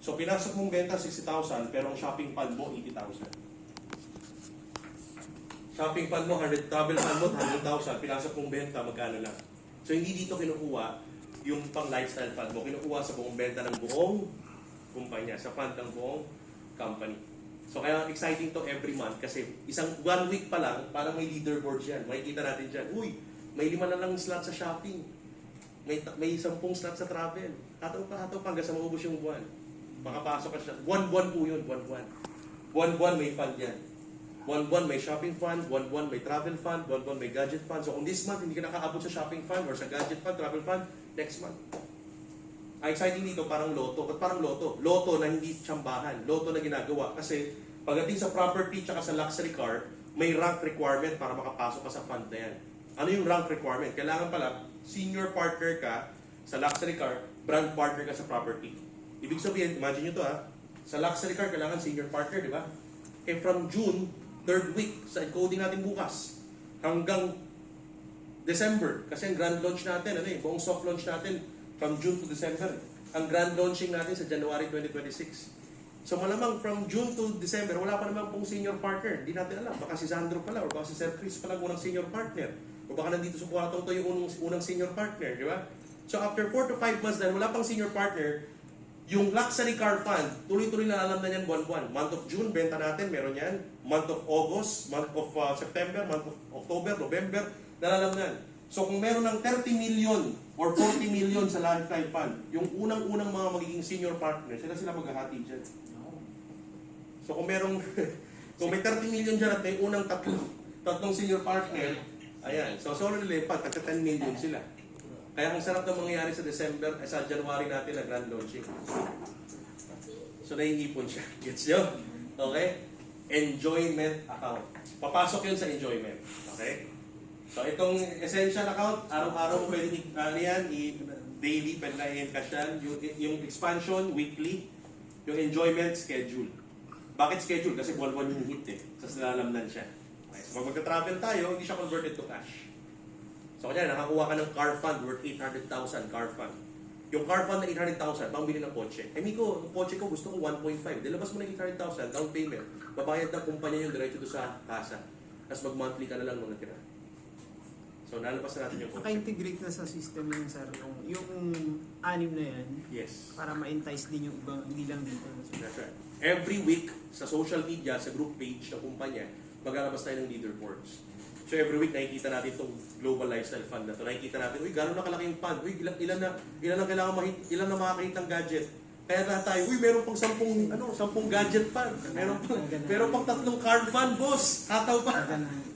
So pinasok mong benta 60,000, pero ang shopping fund mo 80,000. Shopping fund mo 100, travel fund mo 100,000, pinasok mong benta magkano lang. So hindi dito kinukuha yung pang lifestyle fund mo, kinukuha sa buong benta ng buong kumpanya, sa fund ng buong company. So kaya exciting to every month kasi isang 1 week pa lang, parang may leaderboard yan. Makikita natin dyan, uy, may 5 na lang slot sa shopping. May 10 slot sa travel. Hataw pa hanggang sa maubos yung buwan. Makapasok ka siya. Buwan-buwan po yun, buwan-buwan. Buwan-buwan may fund yan. Buwan-buwan may shopping fund, buwan-buwan may travel fund, buwan-buwan may gadget fund. So kung this month hindi ka nakaabot sa shopping fund or sa gadget fund, travel fund, next month. Ang exciting dito parang loto. Ba't parang loto? Loto na hindi tsambahan. Loto na ginagawa. Kasi pagdating sa property tsaka sa luxury car, may rank requirement para makapasok ka sa fund na yan. Ano yung rank requirement? Kailangan pala, senior partner ka sa luxury car, brand partner ka sa property. Ibig sabihin, imagine nyo to ha, sa luxury car kailangan senior partner, di ba? Eh from June, 3rd week, sa encoding natin bukas, hanggang December, kasi ang grand launch natin, buong soft launch natin, from June to December. Ang grand launching natin sa January 2026. So malamang from June to December, wala pa naman pong senior partner. Hindi natin alam. Baka si Sandro pala, o baka si Sir Chris pala unang senior partner. O baka nandito sa kwartong to yung unang senior partner, di ba? So after 4 to 5 months dahil wala pang senior partner, yung luxury car fund, tuloy-tuloy na alam na yan buwan-buwan. Month of June, benta natin, meron yan. Month of August, month of September, month of October, November, nalalam na yan. So kung meron ng 30 million or 40 million sa lifetime fund, yung unang-unang mga magiging senior partner, sila maghahati dyan. So kung merong, kung may 30 million dyan at may unang tatlong senior partner, ayan. So solo nilipat, tagka 10 million sila. Kaya ang sarap na mangyayari sa December, sa January natin na grand launching. So naiipon siya. Gets nyo? Okay? Enjoyment account. Papasok yun sa enjoyment. Okay? So itong essential account, araw-araw pwede daily, pwede na i-encash yan. Yung expansion, weekly. Yung enjoyment, schedule. Bakit schedule? Kasi buwan-buwan yung hit eh. Sa nilalamnan siya. Okay. So pag magka-travel tayo, hindi siya converted to cash. So kanya, nakakuha ka ng car fund worth 800,000 car fund. Yung car fund na 800,000, pangbili ng kotse. Eh Miko, yung kotse ko gusto ko 1.5. Dilabas mo na 800,000, down payment. Babayad ng kumpanya yung diretso doon sa kasa. Tapos mag-monthly ka na lang nung natira. So nalabas na natin yung kotse. Naka-integrate na sa system yung sir, yung anim na yan, Yes. para ma-entice din yung ibang, hindi lang dito. That's right. Every week, sa social media, sa group page ng kumpanya, maglalabas tayo ng leaderboards. So every week nakikita natin itong global lifestyle fund na to. Nakikita natin, uy, gano'n na kalaki yung fund. Uy, ilan na makakahit ng gadget. Kaya na tayo, uy, meron pang 10 gadget fund. Meron pang 3 car fund, boss. Hataw pa.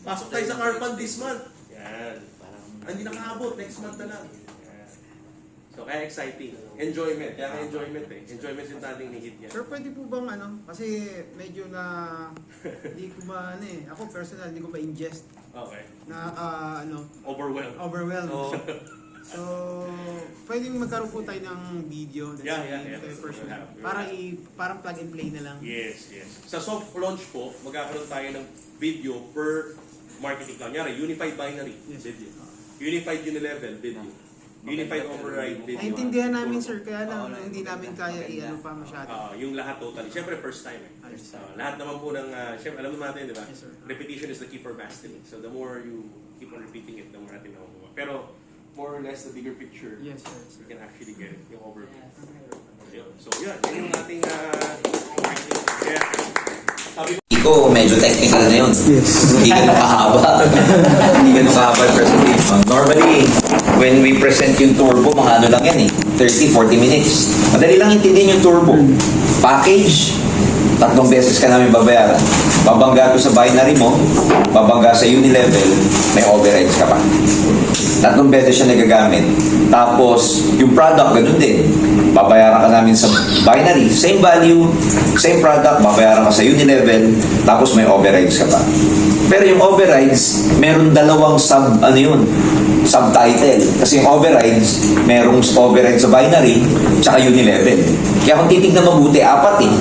Pasok tayo sa car fund this month. Yan. Hindi nakaabot, next month na lang. Yan. So kaya exciting. Enjoyment. Kaya nga enjoyment eh. Enjoyment yung dating ni hit niya. Sir, pwede po bang kasi medyo na, hindi ko ako personal, hindi ko ingest Okay. na, Overwhelmed. overwhelmed. Oh. So, pwedeng magkaroon po tayo ng video. Yeah. Personal. Yeah. Parang plug and play na lang. Yes. Sa soft launch po, magkakaroon tayo ng video per marketing plan. Kunyari, unified binary Yes. video. Unified unilevel video. Unified override video. Naintindihan namin sir, kaya lang hindi namin kaya pa masyado. Yung lahat totally. Siyempre, first time eh. Ayos. Lahat naman po ng, siyempre, alam naman natin, di ba? Yes, sir. Repetition is the key for mastery. So the more you keep on repeating it, the more natin nakukuha. Pero, more or less, the bigger picture, Yes, sir. you can actually get it, yung overview. So, yan yung ating marketing. Kaya, sabi Iko, medyo technical na yun. Hindi ganun kahaba. Hindi ganun kahaba yung presentation. Normally, when we present yung turbo, mga ano lang yan eh. 30-40 minutes. Madali lang intindihin yung turbo. Package, 3 beses ka namin babayaran. Babangga to sa binary mo, babangga sa unilevel, may overrides ka pa. 3 beses siya nagagamit. Tapos, yung product, ganun din. Babayaran ka namin sa binary, same value, same product, babayaran ka sa unilevel, tapos may overrides ka pa. Pero yung overrides, meron 2 subtitle. Kasi yung overrides, merong override sa binary, tsaka unilevel. Kaya kung titignan mabuti, 4 eh.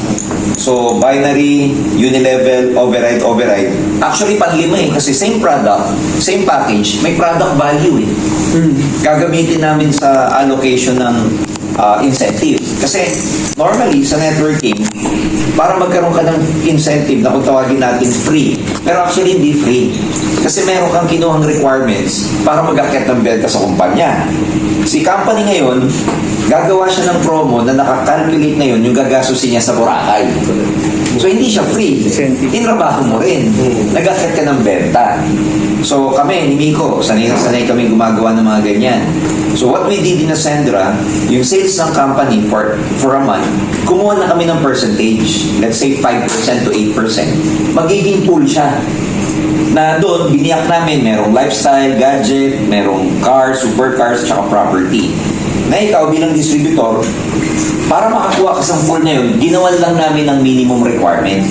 So, binary, unilevel, override. Actually, pan-5 eh. Kasi same product, same package, may product value eh. Gagamitin namin sa allocation ng incentive. Kasi normally sa networking, para magkaroon ka ng incentive na kung tawagin natin free. Pero actually hindi free. Kasi meron kang kinuhang requirements para mag-akyat ng benta sa kumpanya. Si company ngayon, gagawa siya ng promo na nakakalculate na yun yung gagastusin niya sa Boracay. So hindi siya free. Tinrabaho mo rin. Nag-akyat ka ng benta. So kami, ni Miko, sanay kami gumagawa ng mga ganyan. So what we did in Ascendra, yung sales ng company for a month, kumuha na kami ng percentage. Let's say 5% to 8%. Magiging pool siya. Na doon, biniyak namin, merong lifestyle, gadget, merong cars, supercars, tsaka property. Na ikaw bilang distributor, para makakuha ka sa pool na yun, ginawan lang namin ng minimum requirement.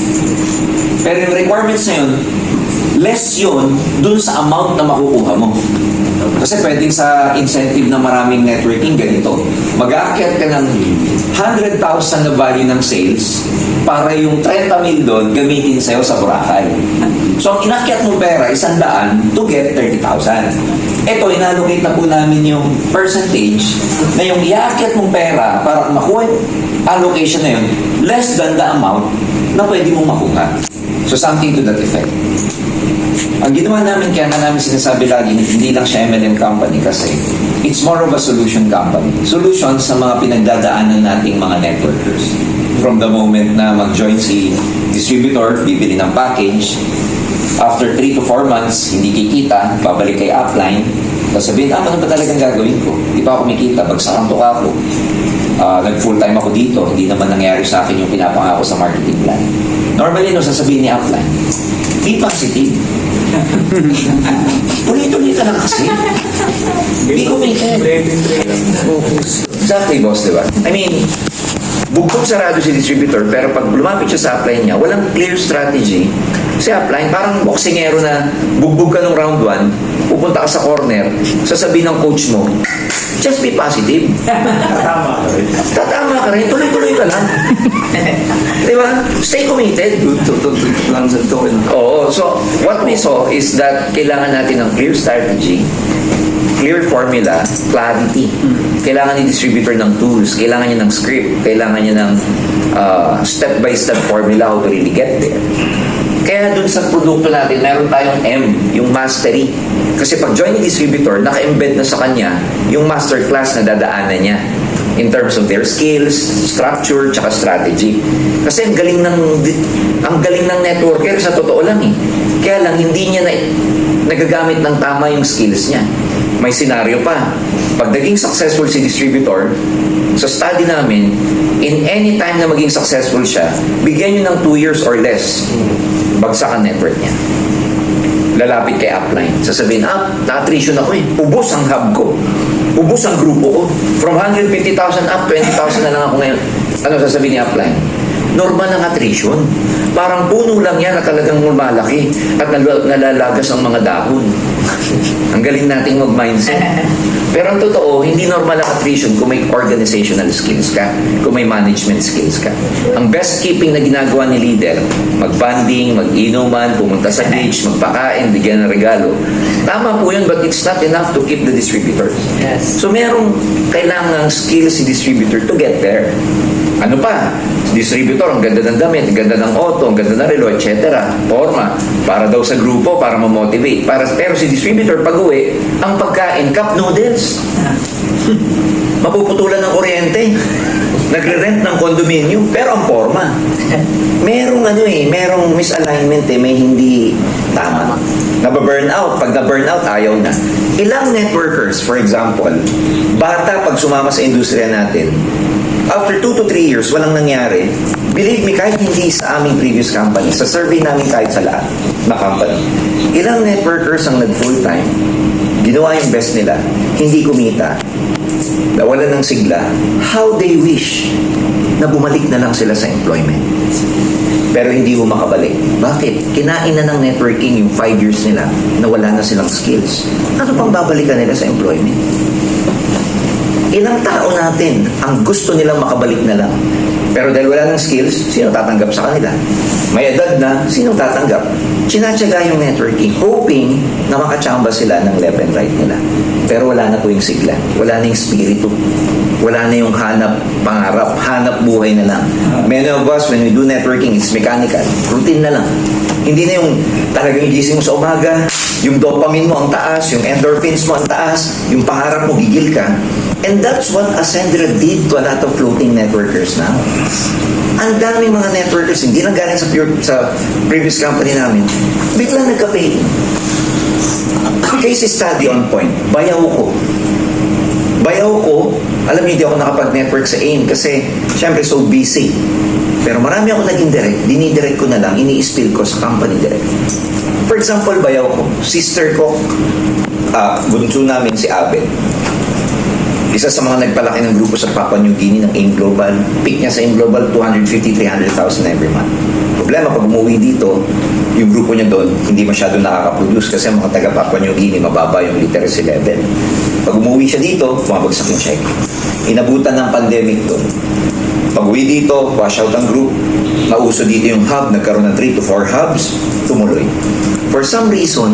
Pero yung requirements na yun, less yun dun sa amount na makukuha mo. Kasi pwedeng sa incentive ng maraming networking ganito. Mag-aakyat ka ng 100,000 na value ng sales para yung 30,000 doon gamitin sa'yo sa Boracay. So ang inakyat mo pera, 100 to get 30,000. Ito, inallocate na po namin yung percentage na yung iakyat mong pera para makuha yung allocation na yun, less than the amount na pwede mong makuha. So something to that effect. Ang ginawa namin, kaya nga namin sinasabi lagi, hindi lang siya MLM company kasi it's more of a solution company. Solution sa mga pinagdadaanan nating mga networkers. From the moment na mag-join si distributor, bibili ng package, after 3 to 4 months, hindi kikita, babalik kay upline, Sasabihin, ano ba talagang gagawin ko? Di pa ako kumikita, bagsakan to ako. Nag-full time ako dito, hindi naman nangyari sa akin yung pinapangako sa marketing plan. Normally, no, sasabihin ni upline, be positive. Tuloy-tuloy ka lang kasi. Be committed. Exactly, boss, di ba? I mean, bugtong sarado si distributor, pero pag lumapit siya sa upline niya, walang clear strategy. Si upline, parang boksingero na bugbog ka nung round 1, pupunta ka sa corner, sasabihin ng coach mo, just be positive. Tatama ka rin. Tuloy-tuloy ka lang. Di ba? Stay committed. Oo. So, what we saw is that kailangan natin ng clear strategy, clear formula, clarity. Kailangan ni distributor ng tools, kailangan niya ng script, kailangan niya ng step-by-step formula how to really get there. Kaya dun sa produkto natin, meron tayong M, yung mastery. Kasi pag join ni distributor, naka-embed na sa kanya yung masterclass na dadaanan niya in terms of their skills, structure, tsaka strategy. Kasi ang galing ng networker sa totoo lang eh. Kaya lang hindi niya nagagamit ng tama yung skills niya. May senaryo pa. Pag naging successful si distributor, sa study namin, in any time na maging successful siya, bigyan niyo ng 2 years or less, bagsak ang network niya. Lalapit kay upline. Sasabihin, na-attrition ako eh. Ubus ang hub ko. Ubus ang grupo ko. From 150,000 up, 20,000 na lang ako ngayon. Ano sasabihin ni upline? Normal ang attrition. Parang puno lang yan na talagang lumalaki at nalalagas ang mga dahon. Ang galing nating mag-mindset. Pero ang totoo, hindi normal ang attrition kung may organizational skills ka, kung may management skills ka. Ang best keeping na ginagawa ni leader, mag-banding, mag-inuman, pumunta sa beach, magpakain, bigyan ng regalo. Tama po yun, but it's not enough to keep the distributors. Yes. So merong kailangang skills si distributor to get there. Ano pa? Distributor, ang ganda ng damit, ang ganda ng auto, ang ganda ng relo, etc. Forma, para daw sa grupo, para ma-motivate. Pero si distributor, pag uwi, ang pagkain, cup noodles. Mapuputulan ng kuryente. Nagre-rent ng condominium, pero ang forma. Merong misalignment may hindi tama. Nababurn out. Pag na-burn out, ayaw na. Ilang networkers, for example, bata pag sumama sa industriya natin, after 2 to 3 years, walang nangyari. Believe me, kahit hindi sa aming previous company, sa survey namin kahit sa lahat na company, ilang networkers ang nag-full-time, ginawa yung best nila, hindi kumita, nawalan ng sigla, how they wish na bumalik na lang sila sa employment. Pero hindi mo makabalik. Bakit? Kinain na ng networking yung 5 years nila na wala na silang skills. Ano pang babalikan nila sa employment? Ilang tao natin ang gusto nilang makabalik na lang. Pero dahil wala ng skills, sino tatanggap sa kanila? May edad na, sino tatanggap? Sinatsaga yung networking, hoping na makachamba sila ng left and right nila. Pero wala na po yung sigla. Wala na yung spiritu. Wala na yung hanap pangarap, hanap buhay na lang. Many of us, when we do networking, it's mechanical. Routine na lang. Hindi na yung talagang gising mo sa umaga, yung dopamine mo ang taas, yung endorphins mo ang taas, yung pangarap mo, gigil ka. And that's what Ascendra did to a lot of floating networkers now. Ang daming mga networkers, hindi lang galing sa previous company namin, biglang nagka-pay. Case study on point, bayaw ko. Alam niyo, hindi ako nakapag-network sa AIM kasi syempre so busy. Pero marami ako naging direct, dinidirect ko na lang, ini-spill ko sa company direct. For example, bayaw ko, sister ko, bunso namin si Abel. Isa sa mga nagpalaki ng grupo sa Papua New Guinea ng AIM Global. Peak niya sa AIM Global, 250,000-300,000 every month. Problema, pag umuwi dito, yung grupo niya doon, hindi masyado nakaka-produce kasi mga taga Papua New Guinea, mababa yung literacy level. Pag umuwi siya dito, bumabagsak yung check. Inabutan ng pandemic doon. Pag uwi dito, wash out ang group, nauso dito yung hub, nagkaroon ng 3 to 4 hubs, tumuloy. For some reason,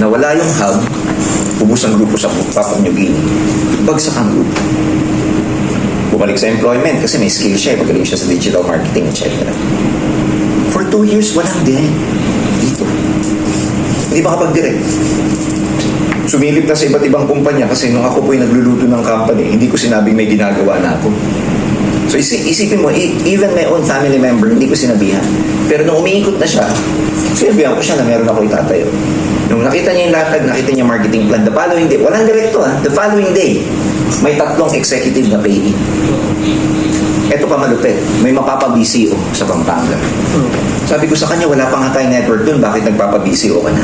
nawala yung hub, ubus ang grupo sa Papua New Guinea. Bagsak ang grupo. Bumalik sa employment kasi may skill siya, magaling siya sa digital marketing, etc. For 2 years, walang direct dito. Hindi makapag-direct. Sumilip na sa iba't ibang kumpanya kasi nung ako po'y nagluluto ng company, hindi ko sinabing may ginagawa na ako. So isipin mo, even my own family member, hindi ko sinabihan. Pero nung umiikot na siya, sinabihan ko siya na meron ako itatayo. Nung Nung nakita niya yung latag, nakita niya marketing plan, the following day, walang direkto the following day, may 3 executive na payee. Ito pa malupit, may mapapa-BCO sa Pampanga. Sabi ko sa kanya, wala pa nga tayong network dun, bakit nagpapa-BCO ka na?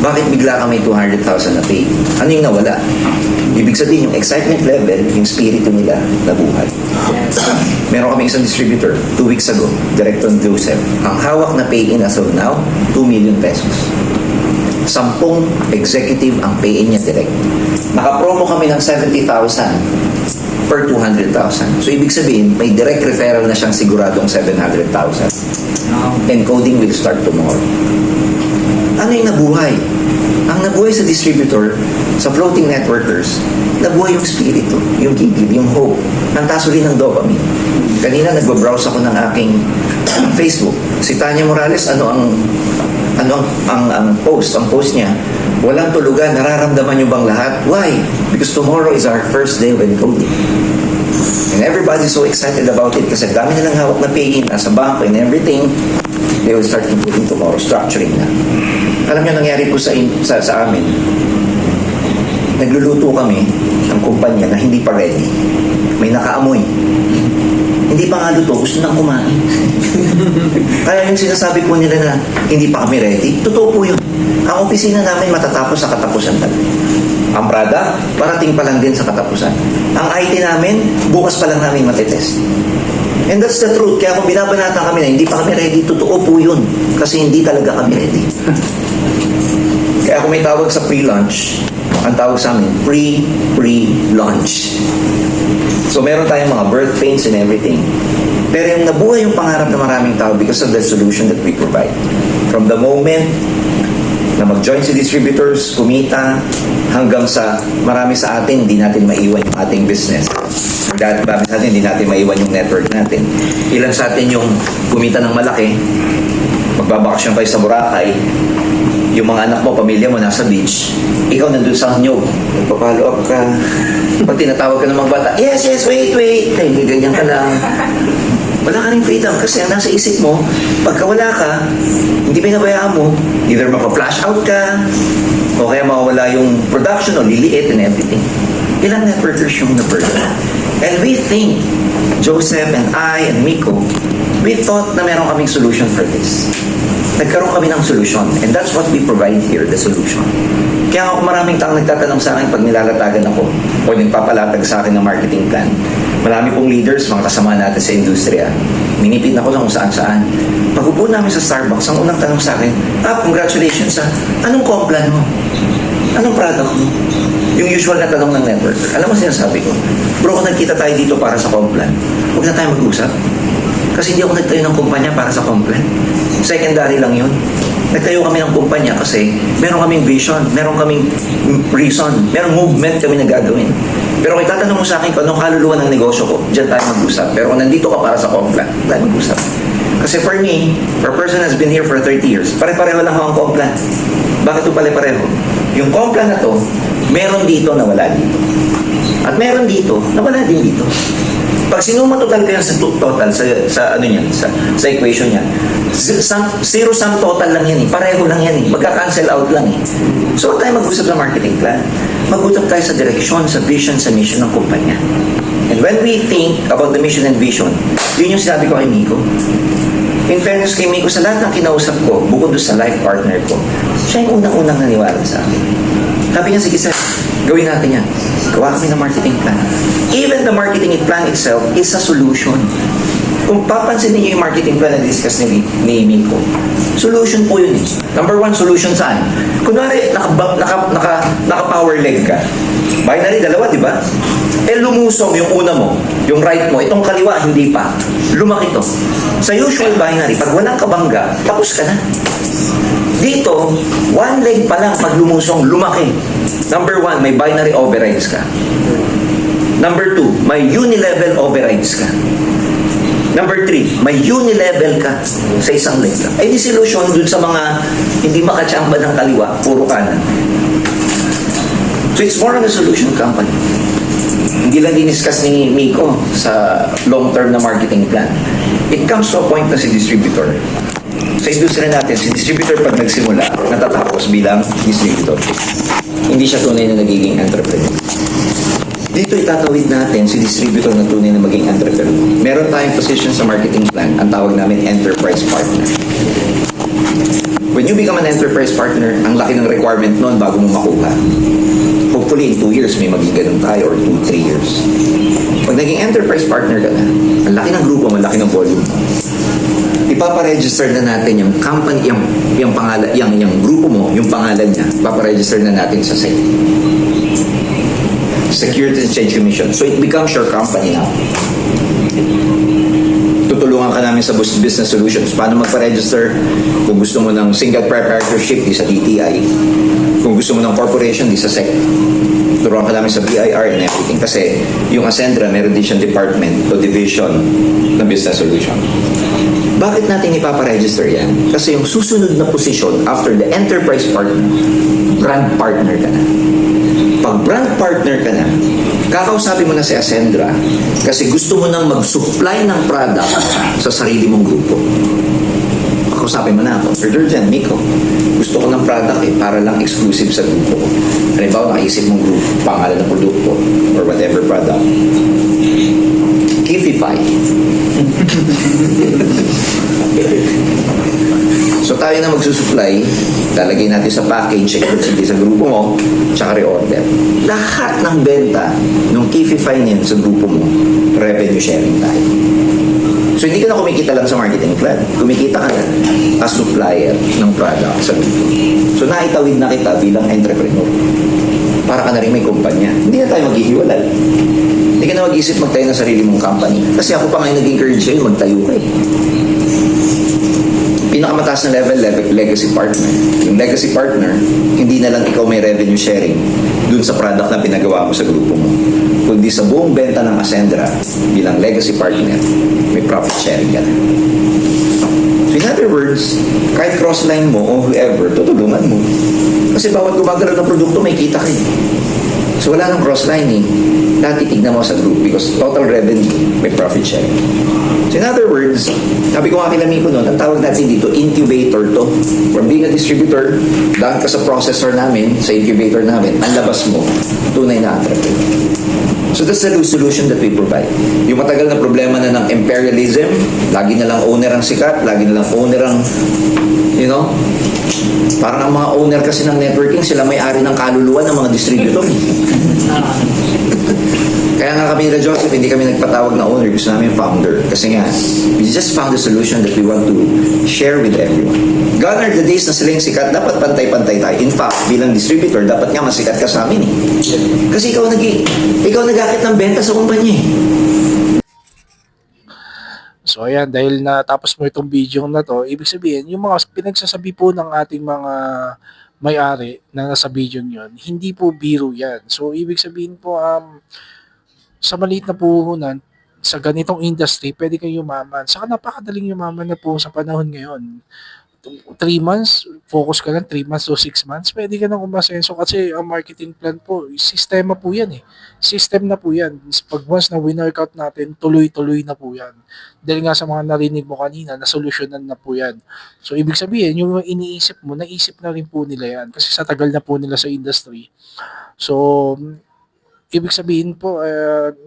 Bakit bigla ka may 200,000 na pay? Ano yung nawala? Ibig sabihin, yung excitement level, yung spirito nila, nabuhay. Meron kami isang distributor, 2 weeks ago, Director Joseph. Ang hawak na pay-in as of now, 2 million pesos. 10 executive ang pay-in niya direct. Nakapromo kami ng 70,000 per 200,000. So, ibig sabihin, may direct referral na siyang siguradong 700,000. Encoding will start tomorrow. Ano yung nabuhay? Ang nabuhay sa distributor, sa floating networkers, nabuhay yung spirito, yung gigil, yung hope. Ang taso rin ng dopamine. Kanina nagbabrowse ako ng aking Facebook. Si Tanya Morales, ano ang post? Ang post niya, walang tulugan, nararamdaman niyo bang lahat? Why? Because tomorrow is our first day of encoding. And everybody's so excited about it kasi dami nilang hawak na pay-in as a bank and everything. They will start including tomorrow, structuring na. Alam niyo, nangyari po sa amin. Nagluluto kami ng kumpanya na hindi pa ready. May nakaamoy. Hindi pa nga luto, gusto nang kumain. Kaya yung sinasabi po nila na hindi pa kami ready, totoo po yun. Ang opisina namin matatapos sa katapusan talaga. Ang product, parating pa lang din sa katapusan. Ang IT namin, bukas pa lang namin matitest. And that's the truth. Kaya kung binabanatan kami na hindi pa kami ready, totoo po yun. Kasi hindi talaga kami ready. Kaya kung may tawag sa pre-launch, ang tawag sa amin, pre-launch. So meron tayong mga birth pains and everything. Pero yung nabuhay yung pangarap ng maraming tao because of the solution that we provide. From the moment na mag-join si distributors, kumita, hanggang sa marami sa atin, hindi natin maiwan yung ating business. Dahil marami sa atin, hindi natin maiwan yung network natin. Ilan sa atin yung kumita ng malaki, magbabakasyon kayo sa Boracay, yung mga anak mo, pamilya mo, nasa beach, ikaw nandun sa Hanyog, nagpa-follow up ka, pag tinatawag ka ng mga bata, yes, wait, hindi ganyan ka lang. Wala ka rin freedom kasi ang nasa isip mo, pagka wala ka, hindi pinabayaan mo, either mapa-flash out ka, o kaya mawala yung production o liliit and everything. Ilang networkers yung na-burden. And we think, Joseph and I and Miko, we thought na meron kaming solution for this. Nagkaroon kami ng solution and that's what we provide here, the solution. Kaya ako maraming taong nagtatanong sa akin pag nilalatagan ako o nagpapalatag sa akin ng marketing plan. Marami pong leaders, mga kasama natin sa industriya. Minipit na ko lang kung saan-saan. Pag-upo namin sa Starbucks, ang unang tanong sa akin, congratulations anong complan mo? Anong product mo? Yung usual na tanong ng network. Alam mo sinasabi ko, bro, kung nagkita tayo dito para sa complan, huwag na tayo mag-usap. Kasi hindi ako nagtayo ng kumpanya para sa complan. Secondary lang yun. Nagtayo kami ng kumpanya kasi meron kaming vision, meron kaming reason, meron movement kami na gagawin. Pero kung itatanong mo sa akin kung anong kaluluwa ng negosyo ko, dyan tayo mag-usap. Pero kung nandito ka para sa complan, tayo mag-usap. Kasi for me, for a person has been here for 30 years, pare-pareho lang ako ang complan. Bakit ito pare-pareho? Yung complan na to, meron dito na wala dito. At meron dito na wala din dito. Pag sinuma total ko yan sa total, sa equation niya, zero sum total lang yan pareho lang yan magka-cancel out lang So, tayo mag-usap sa marketing plan. Mag-usap tayo sa direksyon, sa vision, sa mission ng kumpanya. And when we think about the mission and vision, yun yung sinabi ko kay Miko. In fairness kay Miko, sa lahat ng kinausap ko, bukod doon sa life partner ko, siya yung unang-unang naniwala sa akin. Sabi niya, sige sir, gawin natin yan. Gawa kami ng marketing plan. Even the marketing plan itself is a solution. Kung papansinin niyo yung marketing plan na discuss ni Miko, solution po yun Number 1, solution saan? Kunwari, naka-power leg ka. Binary, dalawa, di ba? Lumusong yung una mo, yung right mo, itong kaliwa, hindi pa. Lumaki to. Sa usual binary, pag walang kabangga, tapos ka na. Dito, one leg pa lang pag lumusong, lumaki. Number 1, may binary overrides ka. Number 2, may unilevel overrides ka. Number 3, may unilevel ka sa isang leg lang. Ay di solution dun sa mga hindi makachamba ng kaliwa, puro kanan. So it's more on a solution company. Hindi lang diniscuss ni Miko sa long-term na marketing plan. It comes to a point na si distributor, Sa industriya natin, si distributor pag nagsimula, natatapos bilang distributor. Hindi siya tunay na nagiging entrepreneur. Dito itatawid natin si distributor na tunay na maging entrepreneur. Meron tayong position sa marketing plan, ang tawag namin enterprise partner. When you become an enterprise partner, ang laki ng requirement nun bago mo makuha. Hopefully in 2 years may maging ganun tayo or 2-3 years. Pag naging enterprise partner ka na, ang laki ng grupo mo, ang laki ng volume mo. Ipaparegister na natin yung company, yung pangalan, yung grupo mo, yung pangalan niya, ipaparegister na natin sa SEC. Securities and Exchange Commission. So it becomes your company now. Tutulungan ka namin sa business solutions. Paano magpa-register? Kung gusto mo ng single proprietorship, di sa DTI. Kung gusto mo ng corporation, di sa SEC. Turuan ka namin sa BIR and everything. Kasi yung Ascendra, meron din siyang department o division ng business solution. Bakit natin ipaparegister yan? Kasi yung susunod na posisyon after the enterprise partner, brand partner ka na. Pag brand partner ka na, kakausapin mo na si Ascendra kasi gusto mo nang mag-supply ng product sa sarili mong grupo. Kakausapin mo na ako, Sir Durjan, Miko, gusto ko ng product para lang exclusive sa grupo ko. Halimbawa, nakaisip mong grupo, pangalan ng produkto or whatever product. Kifify. So tayo na magsusupply, lalagay natin sa package, exclusively sa grupo mo, tsaka reorder. Lahat ng benta ng Kifify niyan sa grupo mo, revenue sharing tayo. So hindi ka na kumikita lang sa marketing plan, kumikita ka na as supplier ng product sa grupo. So naitawid na kita bilang entrepreneur. Para ka na rin may kumpanya. Hindi na tayo maghihiwalay. Hindi ka na mag-isip magtayo ng sarili mong company. Kasi ako pa ngayon nag-encourage sa'yo, magtayo ka eh. Pinakamataas na level, legacy partner. Yung legacy partner, hindi na lang ikaw may revenue sharing dun sa product na pinagawa mo sa grupo mo. Kundi sa buong benta ng Ascendra bilang legacy partner, may profit sharing ka na. So in other words, kahit crossline mo o whoever, tutulungan mo. Kasi bawat gumagalaw ng produkto, may kita kayo. So wala nang crosslining. Lahat titignan mo sa group because total revenue, may profit sharing. So in other words, sabi ko nga kila Miko noon, ang tawag natin dito, incubator to. From being a distributor, dahil ka sa processor namin, sa incubator namin, ang labas mo, tunay na entrepreneur. So that's the solution that we provide. Yung matagal na problema na ng imperialism, lagi na lang owner ang sikat, lagi na lang owner ang, parang ang mga owner kasi ng networking, sila may-ari ng kaluluwa ng mga distributor. Kaya nga kami nila Joseph, hindi kami nagpatawag na owner, gusto namin founder. Kasi nga, we just found a solution that we want to share with everyone. Gone are the days na sila yung sikat, dapat pantay-pantay tayo. In fact, bilang distributor, dapat nga masikat ka sa amin eh. Kasi ikaw nag-akit ng benta sa kumpanya eh. So ayan, dahil natapos mo itong video na to, ibig sabihin, yung mga pinagsasabi po ng ating mga may-ari na nasa video yun, hindi po biro yan. So ibig sabihin po, sa maliit na puhunan, sa ganitong industry, pwede kayong yumaman. Saka napakadaling yumaman na po sa panahon ngayon. 3 months, focus ka lang 3 months o 6 months, pwede ka nang umasenso kasi ang marketing plan po, sistema po yan eh. System na po yan. Pag once na winworkout natin, tuloy-tuloy na po yan. Dahil nga sa mga narinig mo kanina, nasolusyonan na po yan. So, ibig sabihin, yung iniisip mo, naisip na rin po nila yan kasi sa tagal na po nila sa industry. So, ibig sabihin po,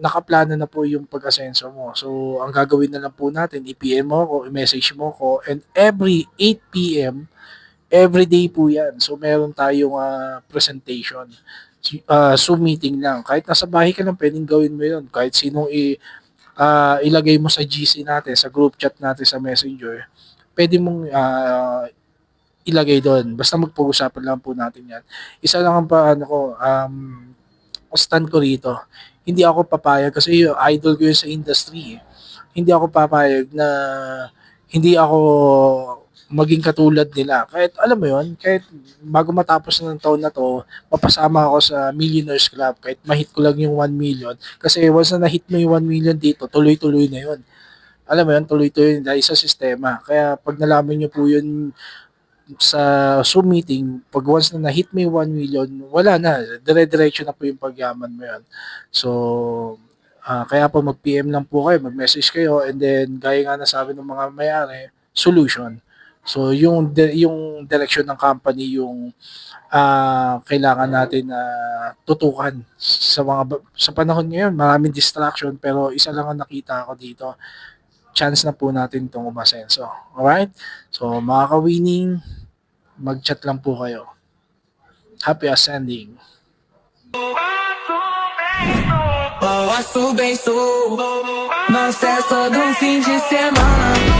nakaplano na po yung pag-asenso mo. So, ang gagawin na lang po natin, i-PM mo ako, i-message mo ako, and every 8 p.m., every day po yan. So, meron tayong presentation. Zoom meeting lang. Kahit nasa bahay ka lang, pwedeng gawin mo yun. Kahit sinong ilagay mo sa GC natin, sa group chat natin sa Messenger, pwede mong ilagay doon. Basta magpag-usapan lang po natin yan. Isa lang ang stand ko rito. Hindi ako papayag kasi idol ko yun sa industry. Hindi ako papayag na hindi ako maging katulad nila. Kahit alam mo yun, kahit bago matapos ng taon na to, mapasama ako sa Millionaires Club kahit mahit ko lang yung 1 million. Kasi once na nahit mo yung 1 million dito, tuloy-tuloy na yun. Alam mo yun, tuloy-tuloy dahil sa sistema. Kaya pag nalaman nyo po yun sa Zoom meeting, pag once na na-hit mo yung 1 million, wala na. Dire-diretso na po yung pagyaman mo yan. So, kaya po mag-PM lang po kayo, mag-message kayo, and then, gaya nga nasabi ng mga may-ari, solution. So yung direction ng company yung kailangan natin na tutukan sa panahon ngayon. Maraming distraction pero isa lang ang nakita ko dito. Chance na po natin itong umasenso. Alright? So mga ka-winning, mag-chat lang po kayo. Happy ascending. Posso bem, sou. Não cessa do fim de semana.